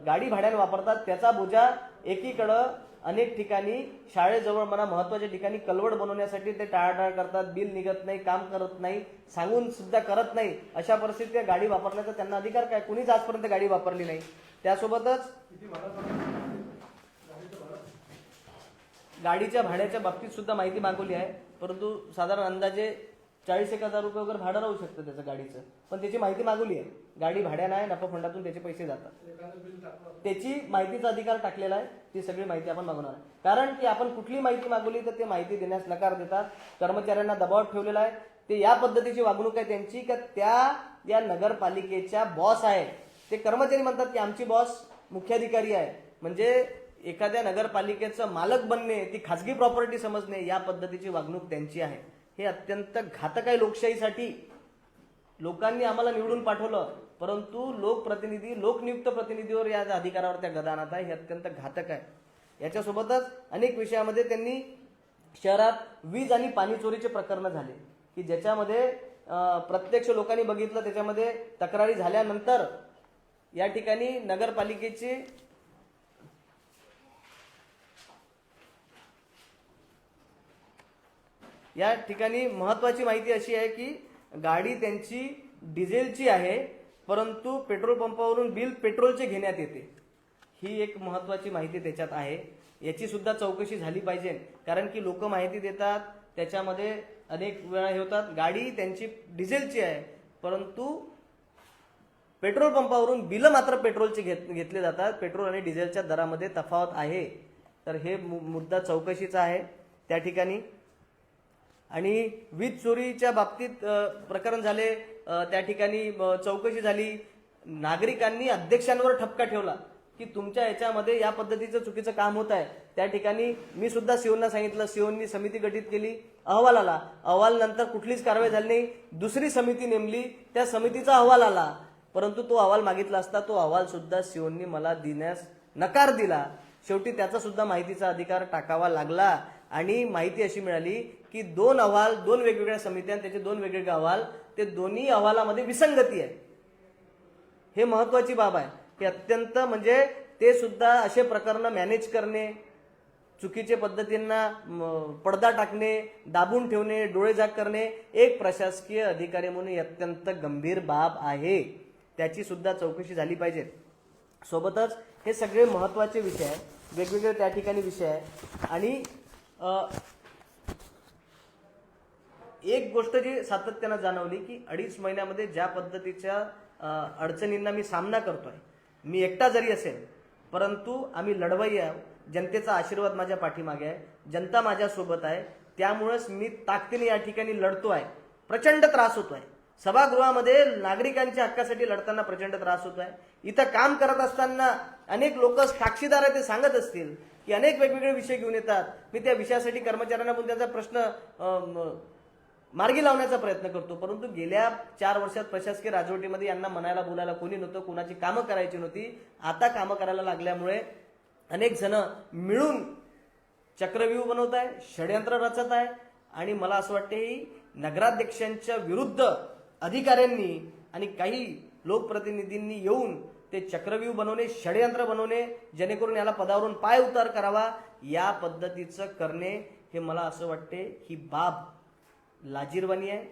गाडी भाड्याने वापरतात. त्याचा बोजा एकीकडं अनेक ठिकाणी शाळेजवळ म्हणा महत्वाच्या ठिकाणी कलवड बनवण्यासाठी ते टाळाटाळ करतात, बिल निघत नाही, काम करत नाही, सांगून सुद्धा करत नाही. अशा परिस्थितीत गाडी वापरण्याचा त्यांना अधिकार काय. कुणीच आजपर्यंत गाडी वापरली नाही. त्यासोबतच गाडीच्या भाड्याच्या बाबतीत सुद्धा माहिती मागवली आहे, परंतु साधारण अंदाजे 40,000 रुपये वगैरे भाडं राहू शकतं त्याचं गाडीचं, पण त्याची माहिती मागवली आहे. गाडी भाड्यानं आहे, नफा फंडातून त्याचे पैसे जातात, त्याची माहितीचा अधिकार टाकलेला आहे. ती सगळी माहिती आपण मागवणार आहे. कारण की आपण कुठली माहिती मागवली तर ते माहिती देण्यास नकार देतात. कर्मचाऱ्यांना दबावात ठेवलेला आहे. ते या पद्धतीची वागणूक आहे त्यांची का त्या या नगरपालिकेच्या बॉस आहे. ते कर्मचारी म्हणतात की आमची बॉस मुख्याधिकारी आहे, म्हणजे एखाद्या नगरपालिकेचं मालक बनणे, ती खासगी प्रॉपर्टी समजणे, या पद्धतीची वागणूक त्यांची आहे. हे अत्यंत घातक आहे लोकशाहीसाठी. लोकांनी आम्हाला निवडून पाठवलं, परंतु लोकप्रतिनिधी, लोकनियुक्त प्रतिनिधीवर या अधिकारावर त्या गदा आणत आहे. हे अत्यंत घातक आहे. याच्यासोबतच अनेक विषयामध्ये त्यांनी शहरात वीज आणि पाणी चोरीचे प्रकरण झाले की ज्याच्यामध्ये प्रत्यक्ष लोकांनी बघितलं. त्याच्यामध्ये तक्रारी झाल्यानंतर या ठिकाणी नगरपालिकेचे या ठिकाणी महत्वाची माहिती अशी आहे की गाडी त्यांची डिझेलची आहे, परंतु पेट्रोल पंपावरून बिल पेट्रोलचे घेण्यात येते. ही एक महत्वाची माहिती त्याच्यात आहे. याची सुद्धा चौकशी झाली पाहिजे. कारण की लोक माहिती देतात, त्याच्यामध्ये अनेक वेळा हे होतात. गाडी त्यांची डिझेलची आहे, परंतु पेट्रोल पंपावरून बिल मात्र पेट्रोलचे घेतले जातात. पेट्रोल आणि डिझेलच्या दरामध्ये तफावत आहे. तर हे मुद्दा चौकशीचा आहे. त्या ठिकाणी आणि वीज चोरीच्या बाबतीत प्रकरण झाले, त्या ठिकाणी चौकशी झाली, नागरिकांनी अध्यक्षांवर ठपका ठेवला की तुमच्या याच्यामध्ये या पद्धतीचं चुकीचं काम होत आहे. त्या ठिकाणी मी सुद्धा सीओना सांगितलं, सीओनी समिती गठीत केली, अहवाल आला, अहवाल नंतर कुठलीच कारवाई झाली नाही. दुसरी समिती नेमली, त्या समितीचा अहवाल आला, परंतु तो अहवाल मागितला असता तो अहवाल सुद्धा सीओनी मला देण्यास नकार दिला. शेवटी त्याचा सुद्धा माहितीचा अधिकार टाकावा लागला आणि माहिती अशी मिळाली की 2 अहवाल, 2 वेगवेगळ्या समित्या, त्याचे 2 वेगवेगळे अहवाल, ते दोन्ही अहवालामध्ये विसंगती आहे. हे महत्वाची बाब आहे की अत्यंत म्हणजे ते सुद्धा असे प्रकरण मॅनेज करणे, चुकीचे पद्धतींना पडदा टाकणे, दाबून ठेवणे, डोळेझाक करणे एक प्रशासकीय अधिकारी म्हणून अत्यंत गंभीर बाब आहे. त्याची सुद्धा चौकशी झाली पाहिजे. सोबतच हे सगळे महत्वाचे विषय आहेत, वेगवेगळे त्या ठिकाणी विषय आहे. आणि एक गोष्ट जी सातत्यानं जाणवली की 2.5 महिन्यामध्ये ज्या पद्धतीच्या अडचणींना मी सामना करतोय, मी एकटा जरी असेल परंतु आम्ही लढवय्ये आहोत. जनतेचा आशीर्वाद माझ्या पाठीमागे आहे, जनता माझ्यासोबत आहे, त्यामुळेच मी ताकदीने या ठिकाणी लढतो आहे. प्रचंड त्रास होतोय सभागृहामध्ये, नागरिकांच्या हक्कासाठी लढताना प्रचंड त्रास होतोय. इथं काम करत असताना अनेक लोक साक्षीदार आहे, ते सांगत असतील की अनेक वेगवेगळे विषय घेऊन येतात. मी त्या विषयासाठी कर्मचाऱ्यांना पण त्याचा प्रश्न मार्गी लावण्याचा प्रयत्न करतो, परंतु गेल्या 4 वर्षात प्रशासकीय राजवटीमध्ये यांना म्हणायला बोलायला कोणी नव्हतं, कोणाची कामं करायची नव्हती. आता कामं करायला लागल्यामुळे अनेक जण मिळून चक्रव्यूह बनवत आहे, षडयंत्र रचत आहे. आणि मला असं वाटते ही नगराध्यक्षांच्या विरुद्ध अधिकाऱ्यांनी आणि काही लोकप्रतिनिधींनी येऊन ते चक्रव्यूह बनवणे, षडयंत्र बनवणे, जेणेकरून याला पदावरून पाय उतार करावा, या पद्धतीचं करणे हे मला असं वाटते ही बाब लाजिरवाणी आहे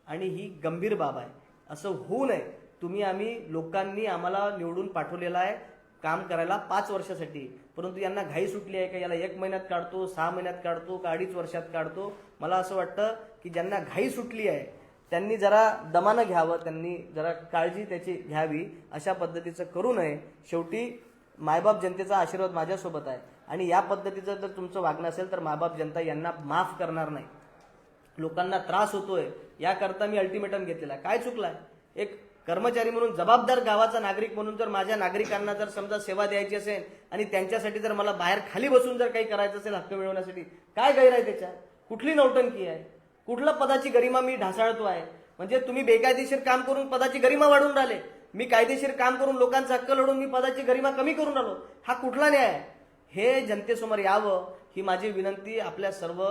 आणि ही गंभीर बाब आहे. असं होऊ नये. आम्ही लोकांनी आम्हाला निवडून पाठवलेला आहे काम करायला 5 वर्षासाठी, परंतु यांना घाई सुटली आहे का याला 1 महिन्यात काढतो, 6 महिन्यात काढतो का 2.5 वर्षात काढतो. मला असं वाटतं की ज्यांना घाई सुटली आहे त्यांनी जरा दमानं घ्यावं, त्यांनी जरा काळजी त्याची घ्यावी, अशा पद्धतीचं करू नये. शेवटी मायबाप जनतेचा आशीर्वाद माझ्यासोबत आहे आणि या पद्धतीचं जर तुमचं वागणं असेल तर मायबाप जनता यांना माफ करणार नाही. लोकांना त्रास होतोय याकरता मी अल्टिमेटम घेतलेला आहे. काय चुकलाय? एक कर्मचारी म्हणून, जबाबदार गावाचा नागरिक म्हणून जर माझ्या नागरिकांना जर समजा सेवा द्यायची असेल आणि त्यांच्यासाठी जर मला बाहेर खाली बसून जर काही करायचं असेल हक्क मिळवण्यासाठी, काय गैर आहे त्याच्यात? कुठली नौटंकी आहे? कुठला पदाची गरिमा मी ढासाळतो आहे? म्हणजे तुम्ही बेकायदेशीर काम करून पदाची गरिमा वाढवून राहिले, मी कायदेशीर काम करून लोकांचा हक्क लढून मी पदाची गरिमा कमी करून राहिलो. हा कुठला न्याय आहे? हे जनतेसमोर यावं ही माझी विनंती आपल्या सर्व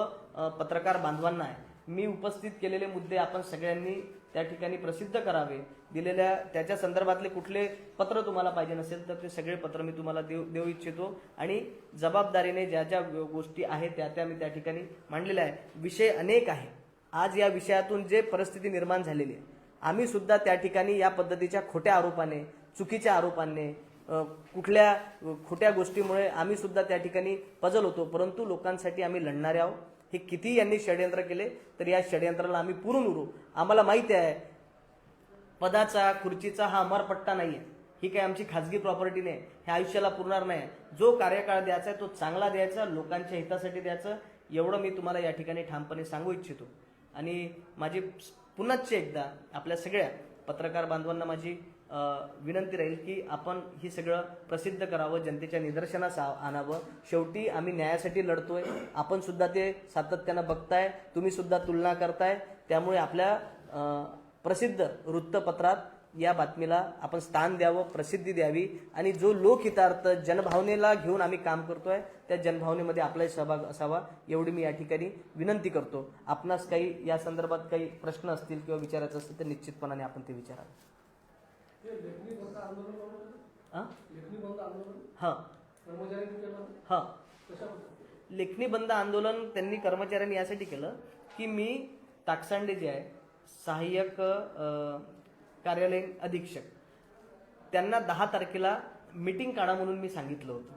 पत्रकार बांधवांना आहे. मी उपस्थित केलेले मुद्दे आपण सगळ्यांनी त्या ठिकाणी प्रसिद्ध करावे. दिलेल्या त्याच्या संदर्भातले कुठले पत्र तुम्हाला पाहिजे नसेल तर ते सगळे पत्र मी तुम्हाला देऊ इच्छितो आणि जबाबदारीने ज्या ज्या गोष्टी आहेत त्या मी त्या ठिकाणी मांडलेल्या आहे. विषय अनेक आहे. आज या विषयातून जे परिस्थिती निर्माण झालेली आहे, आम्ही सुद्धा त्या ठिकाणी या पद्धतीच्या खोट्या आरोपाने, चुकीच्या आरोपांनी, कुठल्या खोट्या गोष्टीमुळे आम्ही सुद्धा त्या ठिकाणी पजल होतो, परंतु लोकांसाठी आम्ही लढणारे आहोत. हे किती यांनी षडयंत्र केले तर या षडयंत्राला आम्ही पुरून उरू. आम्हाला माहिती आहे पदाचा, खुर्चीचा हा अमरपट्टा नाहीये, ही काही आमची खाजगी प्रॉपर्टी नाही, हे आयुष्याला पुरणार नाही. जो कार्यकाळ द्यायचा आहे तो चांगला द्यायचा, लोकांच्या हितासाठी द्यायचं, एवढं मी तुम्हाला या ठिकाणी ठामपणे सांगू इच्छितो. आणि माझी पुन्हाच एकदा आपल्या सगळ्या पत्रकार बांधवांना माझी विनंती राहील की आपण ही सगळं प्रसिद्ध करावं, जनतेच्या निदर्शनास आणावं. शेवटी आम्ही न्यायासाठी लढतोय, आपण सुद्धा ते सातत्यानं बघताय, तुम्ही सुद्धा तुलना करताय. त्यामुळे आपल्या प्रसिद्ध वृत्तपत्रात या बातमीला आपण स्थान द्यावं, प्रसिद्धी द्यावी आणि जो लोकहितार्थ जनभावनेला घेऊन आम्ही काम करतोय त्या जनभावनेमध्ये आपलाही सहभाग असावा, एवढी मी या ठिकाणी विनंती करतो. आपणास काही या संदर्भात काही प्रश्न असतील किंवा विचारायचं असतील तर निश्चितपणाने आपण ते विचारावे. लेखणी बंद आंदोलन त्यांनी कर्मचाऱ्यांनी यासाठी केलं की मी टाकसांडे जे आहे सहाय्यक कार्यालयीन अधीक्षक, त्यांना 10 तारखेला मीटिंग काढा म्हणून मी सांगितलं होतं.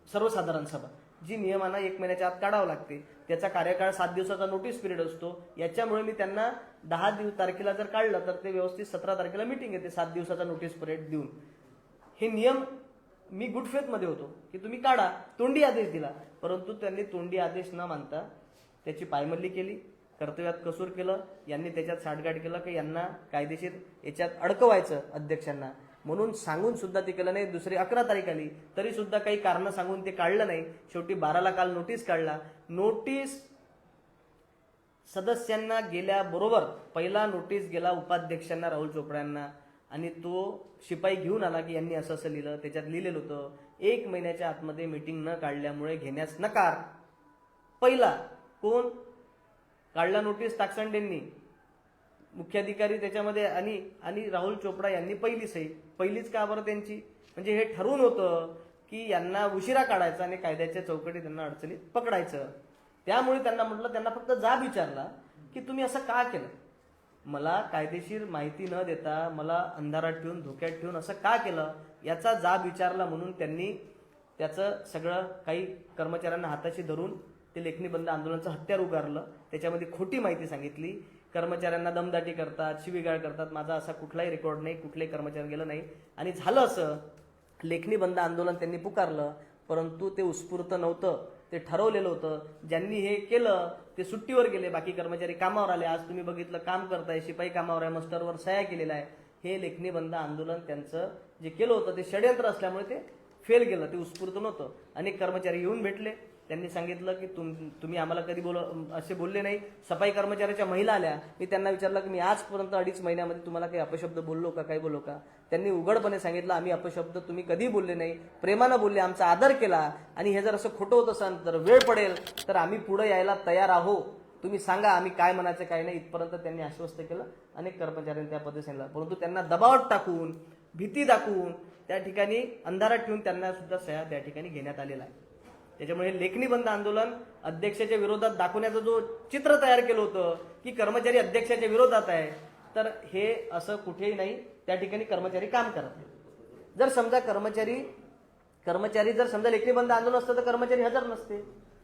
सर्वसाधारण सभा जी नियमानं 1 महिन्याच्या आत काढावं लागते, त्याचा कार्यकाळ 7 दिवसाचा नोटीस पिरियड असतो. याच्यामुळे मी त्यांना 10 तारखेला जर काढलं तर ते व्यवस्थित 17 तारखेला मीटिंग येते 7 दिवसाचा नोटीस पिरियड देऊन. हे नियम मी गुड फेथ मध्ये होतो की तुम्ही काढा, तोंडी आदेश दिला, परंतु त्यांनी तोंडी आदेश न मानता त्याची पायमल्ली केली. कर्तव्यात कसूर केलं, यांनी त्याच्यात साठगाठ केलं की यांना कायदेशीर याच्यात अडकवायचं अध्यक्षांना, म्हणून सांगून सुद्धा ते केलं नाही. दुसरी 11 तारीख आली तरी सुद्धा काही कारण सांगून ते काढलं नाही. शेवटी 12ला काल नोटीस काढला. नोटीस सदस्यांना गेल्याबरोबर पहिला नोटीस गेला उपाध्यक्षांना राहुल चोपडा यांना, आणि तो शिपाई घेऊन आला की यांनी असं असं लिहिलं. त्याच्यात लिहिलेलं होतं 1 महिन्याच्या आतमध्ये मीटिंग न काढल्यामुळे घेण्यास नकार. पहिला कोण काढला नोटीस? ताकसंडेंनी, मुख्याधिकारी त्याच्यामध्ये, आणि राहुल चोपडा यांनी पहिली सही. पहिलीच का बरं त्यांची? म्हणजे हे ठरवून होतं की यांना उशिरा काढायचं आणि कायद्याच्या चौकटीत त्यांना अडचणीत पकडायचं. त्यामुळे त्यांना म्हटलं, त्यांना फक्त जाब विचारला की तुम्ही असं का केलं? मला कायदेशीर माहिती न देता, मला अंधारात ठेवून, धोक्यात ठेवून असं का केलं याचा जाब विचारला. म्हणून त्यांनी त्याचं सगळं काही कर्मचाऱ्यांना हाताशी धरून ते लेखणी बंद आंदोलनाचं हत्यार उगारलं. त्याच्यामध्ये खोटी माहिती सांगितली, कर्मचाऱ्यांना दमदाटी करतात, शिवीगाळ करतात. माझा असा कुठलाही रेकॉर्ड नाही, कुठलाही कर्मचारी गेलं नाही. आणि झालं असं, लेखणी बंद आंदोलन त्यांनी पुकारलं, परंतु ते उत्स्फूर्त नव्हतं, ते ठरवलेलं होतं. ज्यांनी हे केलं ते सुट्टीवर गेले, बाकी कर्मचारी कामावर आले. आज तुम्ही बघितलं काम करताय, शिपाई कामावर आहे, मस्टरवर सह्या केलेला आहे. हे लेखणी बंद आंदोलन त्यांचं जे केलं होतं ते षडयंत्र असल्यामुळे ते फेल गेलं, ते उत्स्फूर्त नव्हतं. अनेक कर्मचारी येऊन भेटले, त्यांनी सांगितलं की तुम्ही आम्हाला कधी असे बोलले नाही. सफाई कर्मचाऱ्याच्या महिला आल्या, मी त्यांना विचारलं की मी आजपर्यंत 2.5 महिन्यामध्ये तुम्हाला काही अपशब्द बोललो का, काही बोललो का? त्यांनी उघडपणे सांगितलं, आम्ही अपशब्द तुम्ही कधी बोलले नाही, प्रेमानं बोलले, आमचा आदर केला. आणि हे जर असं खोटं होत असेल, तर वेळ पडेल तर आम्ही पुढे यायला तयार आहोत, तुम्ही सांगा आम्ही काय म्हणायचं काय नाही. इथपर्यंत त्यांनी आश्वस्त केलं. अनेक कर्मचाऱ्यांनी त्या पद्धतीने सांगितलं, परंतु त्यांना दबावात टाकून, भीती दाखवून, त्या ठिकाणी अंधारात ठेवून त्यांना सुद्धा सह्या त्या ठिकाणी घेण्यात आलेला आहे. त्याच्यामुळे लेखणी बंद आंदोलन अध्यक्षाच्या विरोधात दाखवण्याचं जो चित्र तयार केलं होतं की कर्मचारी अध्यक्षाच्या विरोधात आहे, तर हे असं कुठेही नाही. त्या ठिकाणी कर्मचारी काम करत नाही. जर समजा कर्मचारी जर समजा लेखणी बंद आंदोलन असतं तर कर्मचारी हजर नसते,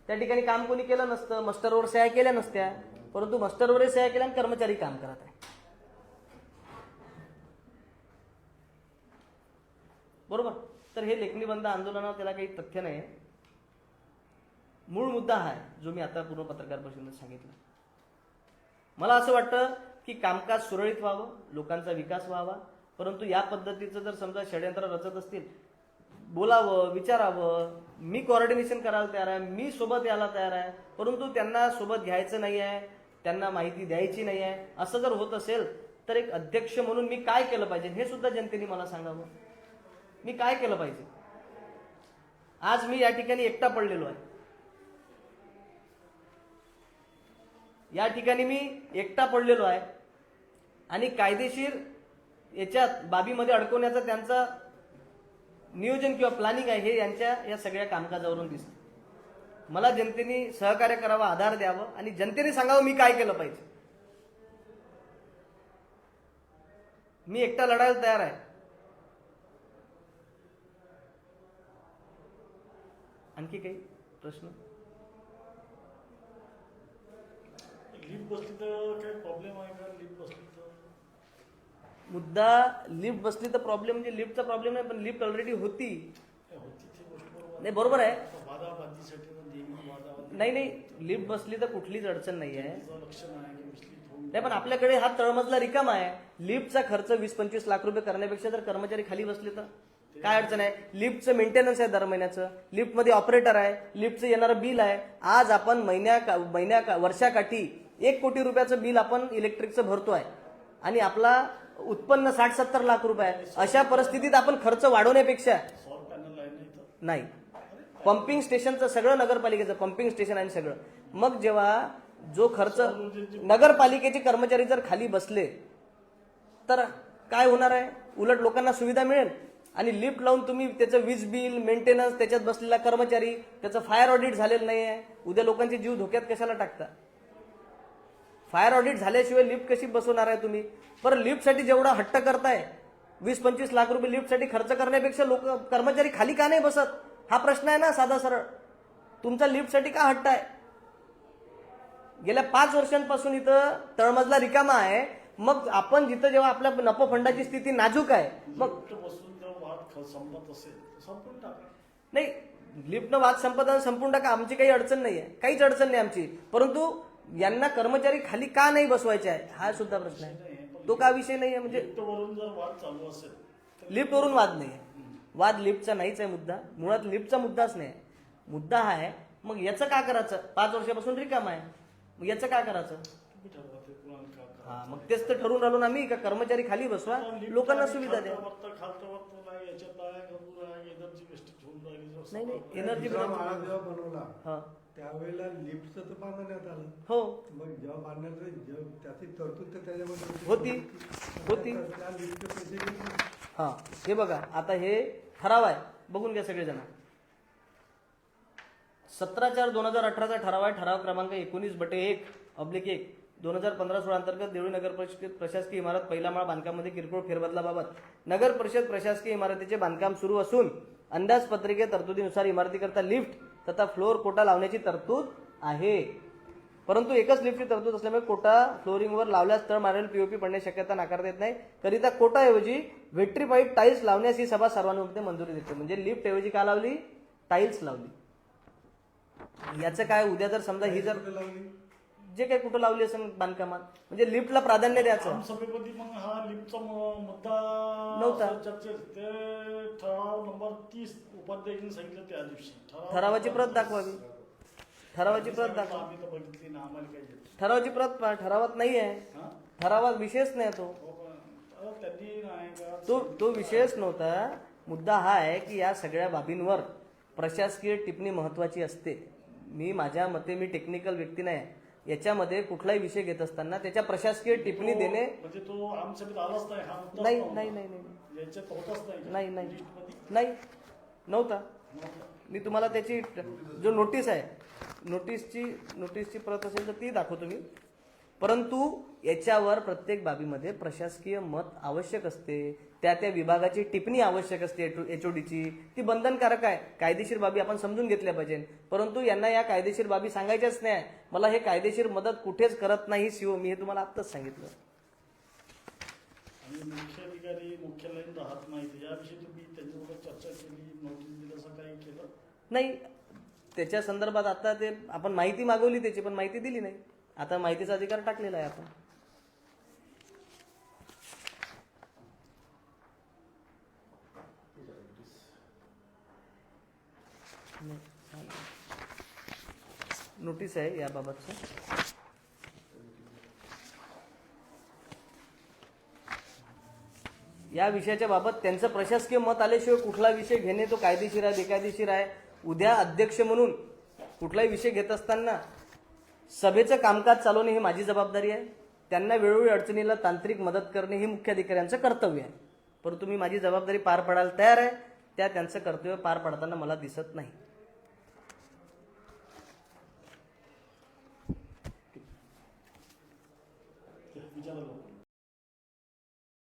त्या ठिकाणी काम कोणी केलं नसतं, मस्टरवर सह्या केल्या नसत्या. परंतु मस्टरवर सह्या केल्या आणि कर्मचारी काम करत आहे. बरोबर? तर हे लेखणी बंद आंदोलनावर त्याला काही तथ्य नाही. मूळ मुद्दा हा आहे जो मी आता पूर्ण पत्रकार परिषदेत सांगितला. मला असं वाटतं की कामकाज सुरळीत व्हावं, लोकांचा विकास व्हावा. परंतु या पद्धतीचं जर समजा षडयंत्र रचत असतील, बोलावं, विचारावं, मी कोऑर्डिनेशन करायला तयार आहे, मी सोबत यायला तयार आहे, परंतु त्यांना सोबत घ्यायचं नाही आहे, त्यांना माहिती द्यायची नाही आहे, असं जर होत असेल तर एक अध्यक्ष म्हणून मी काय केलं पाहिजे हे सुद्धा जनतेने मला सांगावं. मी काय केलं पाहिजे? आज मी या ठिकाणी एकटा पडलेलो आहे. या ठिकाणी मी एकटा पडलेलो आहे आणि कायदेशीर याच्यात बाबीमध्ये अडकवण्याचं त्यांचं नियोजन किंवा प्लॅनिंग आहे, हे यांच्या या सगळ्या कामकाजावरून दिसतं. मला जनतेने सहकार्य करावं, आधार द्यावं आणि जनतेने सांगावं मी काय केलं पाहिजे. मी एकटा लढायला तयार आहे. आणखी काही प्रश्न? लिफ्ट बसली तर काही प्रॉब्लेम आहे का? लिफ्ट बसली तर मुद्दा लिफ्ट बसली तर प्रॉब्लेम म्हणजे लिफ्टचा प्रॉब्लेम नाही, पण लिफ्ट ऑलरेडी होती. नाही, बरोबर आहे. नाही, लिफ्ट बसली तर कुठलीच अडचण नाही आहे. नाही, पण आपल्याकडे हा तळमजला रिकामा आहे. लिफ्टचा खर्च 20-25 लाख रुपये करण्यापेक्षा जर कर्मचारी खाली बसले तर काय अडचण आहे? लिफ्टचं मेंटेनन्स आहे दर महिन्याचं, लिफ्टमध्ये ऑपरेटर आहे, लिफ्टचं येणारं बिल आहे. आज आपण वर्षाकाठी 1 कोटी रुपयाचं बिल आपण इलेक्ट्रिकचं भरतो आहे आणि आपला उत्पन्न 60-70 लाख रुपये आहे. अशा परिस्थितीत आपण खर्च वाढवण्यापेक्षा नाही, पंपिंग स्टेशनचं सगळं नगरपालिकेचं पंपिंग स्टेशन आणि सगळं, मग जेव्हा जो खर्च नगरपालिकेचे कर्मचारी जर खाली बसले तर काय होणार आहे? उलट लोकांना सुविधा मिळेल. आणि लिफ्ट लावून तुम्ही त्याचं वीज बिल, मेंटेनन्स, त्याच्यात बसलेला कर्मचारी, त्याचं फायर ऑडिट झालेलं नाही आहे, उद्या लोकांचे जीव धोक्यात कशाला टाकता? फायर ऑडिट झाल्याशिवाय लिफ्ट कशी बसवणार आहे तुम्ही? बरं, लिफ्टसाठी जेवढा हट्ट करताय, 20-25 लाख रुपये लिफ्टसाठी खर्च करण्यापेक्षा कर्मचारी खाली का नाही बसत? हा प्रश्न आहे ना साधा सरळ. तुमचा लिफ्टसाठी का हट्ट आहे? गेल्या 5 वर्षांपासून इथं तळमजला रिकामा आहे. मग आपण जिथं जेव्हा आपल्या नफो फंडाची स्थिती नाजूक आहे, मग संपत असेल संपून टाका. नाही, लिफ्टनं वाद संपत संपून टाका, आमची काही अडचण नाही आहे, काहीच अडचण नाही आमची. परंतु यांना कर्मचारी खाली का नाही बसवायचे आहे हा सुद्धा प्रश्न आहे. तो का विषय नाही आहे म्हणजे लिफ्टवरून जर वाद चालू असेल तर लिफ्टवरून वाद नाही आहे. वाद लिफ्टचा नाहीच आहे मुद्दा. मुळात लिफ्टचा मुद्दाच नाही आहे. मुद्दा हा आहे मग याचं का करायचं. 5 वर्षापासून रिकाम आहे मग याचं का करायचं. तुम्ही ठरवा ते कुणाला का करा. हा मग तेच तर ठरवून राहिलो ना आम्ही का कर्मचारी खाली बसवा लोकांना सुविधा द्या. खालतं वरतं नाही याच्यात आहे गरबूर आहे एनर्जी वेस्टेज होऊन राहिली जर नाही नाही सकाळ- एनर्जी दुसरा माळा जेव्हा बनवला हा त्यावेळेला लिफ्टचं तर बांधण्यात आलं. हो मग जेव्हा बांधण्यात आलं, त्याची तरतूद तर त्याच्यामध्ये होती. त्या लिफ्टचे पैसे घेतले. हा हे बघा आता हे ठराव आहे बघून घ्या सगळेजण. 17/4/2018 ठराव आहे. ठराव क्रमांक 19/1/1 2015-16 अंतर्गत देवळी नगर परिषद प्रशासकीय इमारत पहिला माळ बांधकामामध्ये किरकोळ फेरबदलाबाबत नगर परिषद प्रशासकीय इमारतीचे बांधकाम सुरू असून अंदाजपत्रिके तरतुदीनुसार इमारतीकरता लिफ्ट तथा फ्लोअर कोटा लावण्याची तरतूद आहे. परंतु एकच लिफ्टची तरतूद असल्यामुळे कोटा फ्लोरिंगवर लावल्यास तळ मारेल पीओपी पडण्याची शक्यता नाकारता येत नाही. करिता कोटाऐवजी व्हिट्रीफाईड टाईल्स लावण्यास ही सभा सर्वानुमते मंजुरी देते. म्हणजे लिफ्ट ऐवजी का लावली टाईल्स लावली. याचं काय उद्या जर समजा ही जर कुठे लावली? जे काही कुठं लावली असेल बांधकामात म्हणजे लिफ्टला प्राधान्य द्यायचं. आमसभेमध्ये मग हा लिफ्टचा मुद्दा नव्हता. चर्चेत ते ठराव नंबर 30 उपाध्यायांनी सांगितलं त्या दिवशी ठरावाची प्रत दाखवावी. ठरावाची प्रत दाखवा. आम्ही तर बघितली ना आम्हाला काही येत. ठरावाची प्रत ठरावात नाही आहे. हा? ठरावात विषयच नाही तो. हो का? त्यांनी नाही का तो विषयच नव्हता. मुद्दा हा आहे की या सगळ्या बाबींवर प्रशासकीय टिप्पणी महत्वाची असते. मी माझ्या मते मी टेक्निकल व्यक्ती नाही. याच्यामध्ये कुठलाही विषय घेत असताना त्याच्या प्रशासकीय टिप्पणी देणे म्हणजे तो आमसभेत आलाच नाही हा मुद्दाच नाही नव्हता. नाही नाही नाही याच्यात होताच नाही का? नाही नाही लिस्टमध्ये? नाही नव्हता. नव्हता. मी तुम्हाला त्याची जो नोटीस आहे नोटीसची प्रत असेल तर ती दाखवतो मी. परंतु याच्यावर प्रत्येक बाबीमध्ये प्रशासकीय मत आवश्यक असते. त्या विभागाची टिप्पणी आवश्यक असते. एचओडीची ती बंधनकारक आहे. कायदेशीर बाबी आपण समजून घेतल्या पाहिजे. परंतु यांना या कायदेशीर बाबी सांगायच्याच नाही. मला हे कायदेशीर मदत कुठेच करत नाही सीओ. मी हे तुम्हाला आत्ताच सांगितलं. आणि मुख्य अधिकारी मुख्यालयात राहत नाहीत याविषयी तुम्ही त्यांच्याबरोबर चर्चा केली नोटीस दिलं असं काही केलं नाही त्याच्या संदर्भात आता ते आपण माहिती मागवली त्याची पण माहिती दिली नाही. आता माहितीचा अधिकार टाकलेला आहे आपण. नोटीस आहे याबाबतचं. या विषयाच्या बाबत त्यांचं प्रशासकीय मत आल्याशिवाय कुठला विषय घेणे तो कायदेशीर आहे बेकायदेशीर आहे. उद्या अध्यक्ष म्हणून कुठलाही विषय घेत असताना सभेचं कामकाज चालवणे ही माझी जबाबदारी आहे. त्यांना वेळोवेळी अडचणीला तांत्रिक मदत करणे हे मुख्याधिकाऱ्यांचं कर्तव्य आहे. परंतु मी माझी जबाबदारी पार पाडायला तयार आहे. त्यांचं कर्तव्य पार पाडताना मला दिसत नाही. विचारा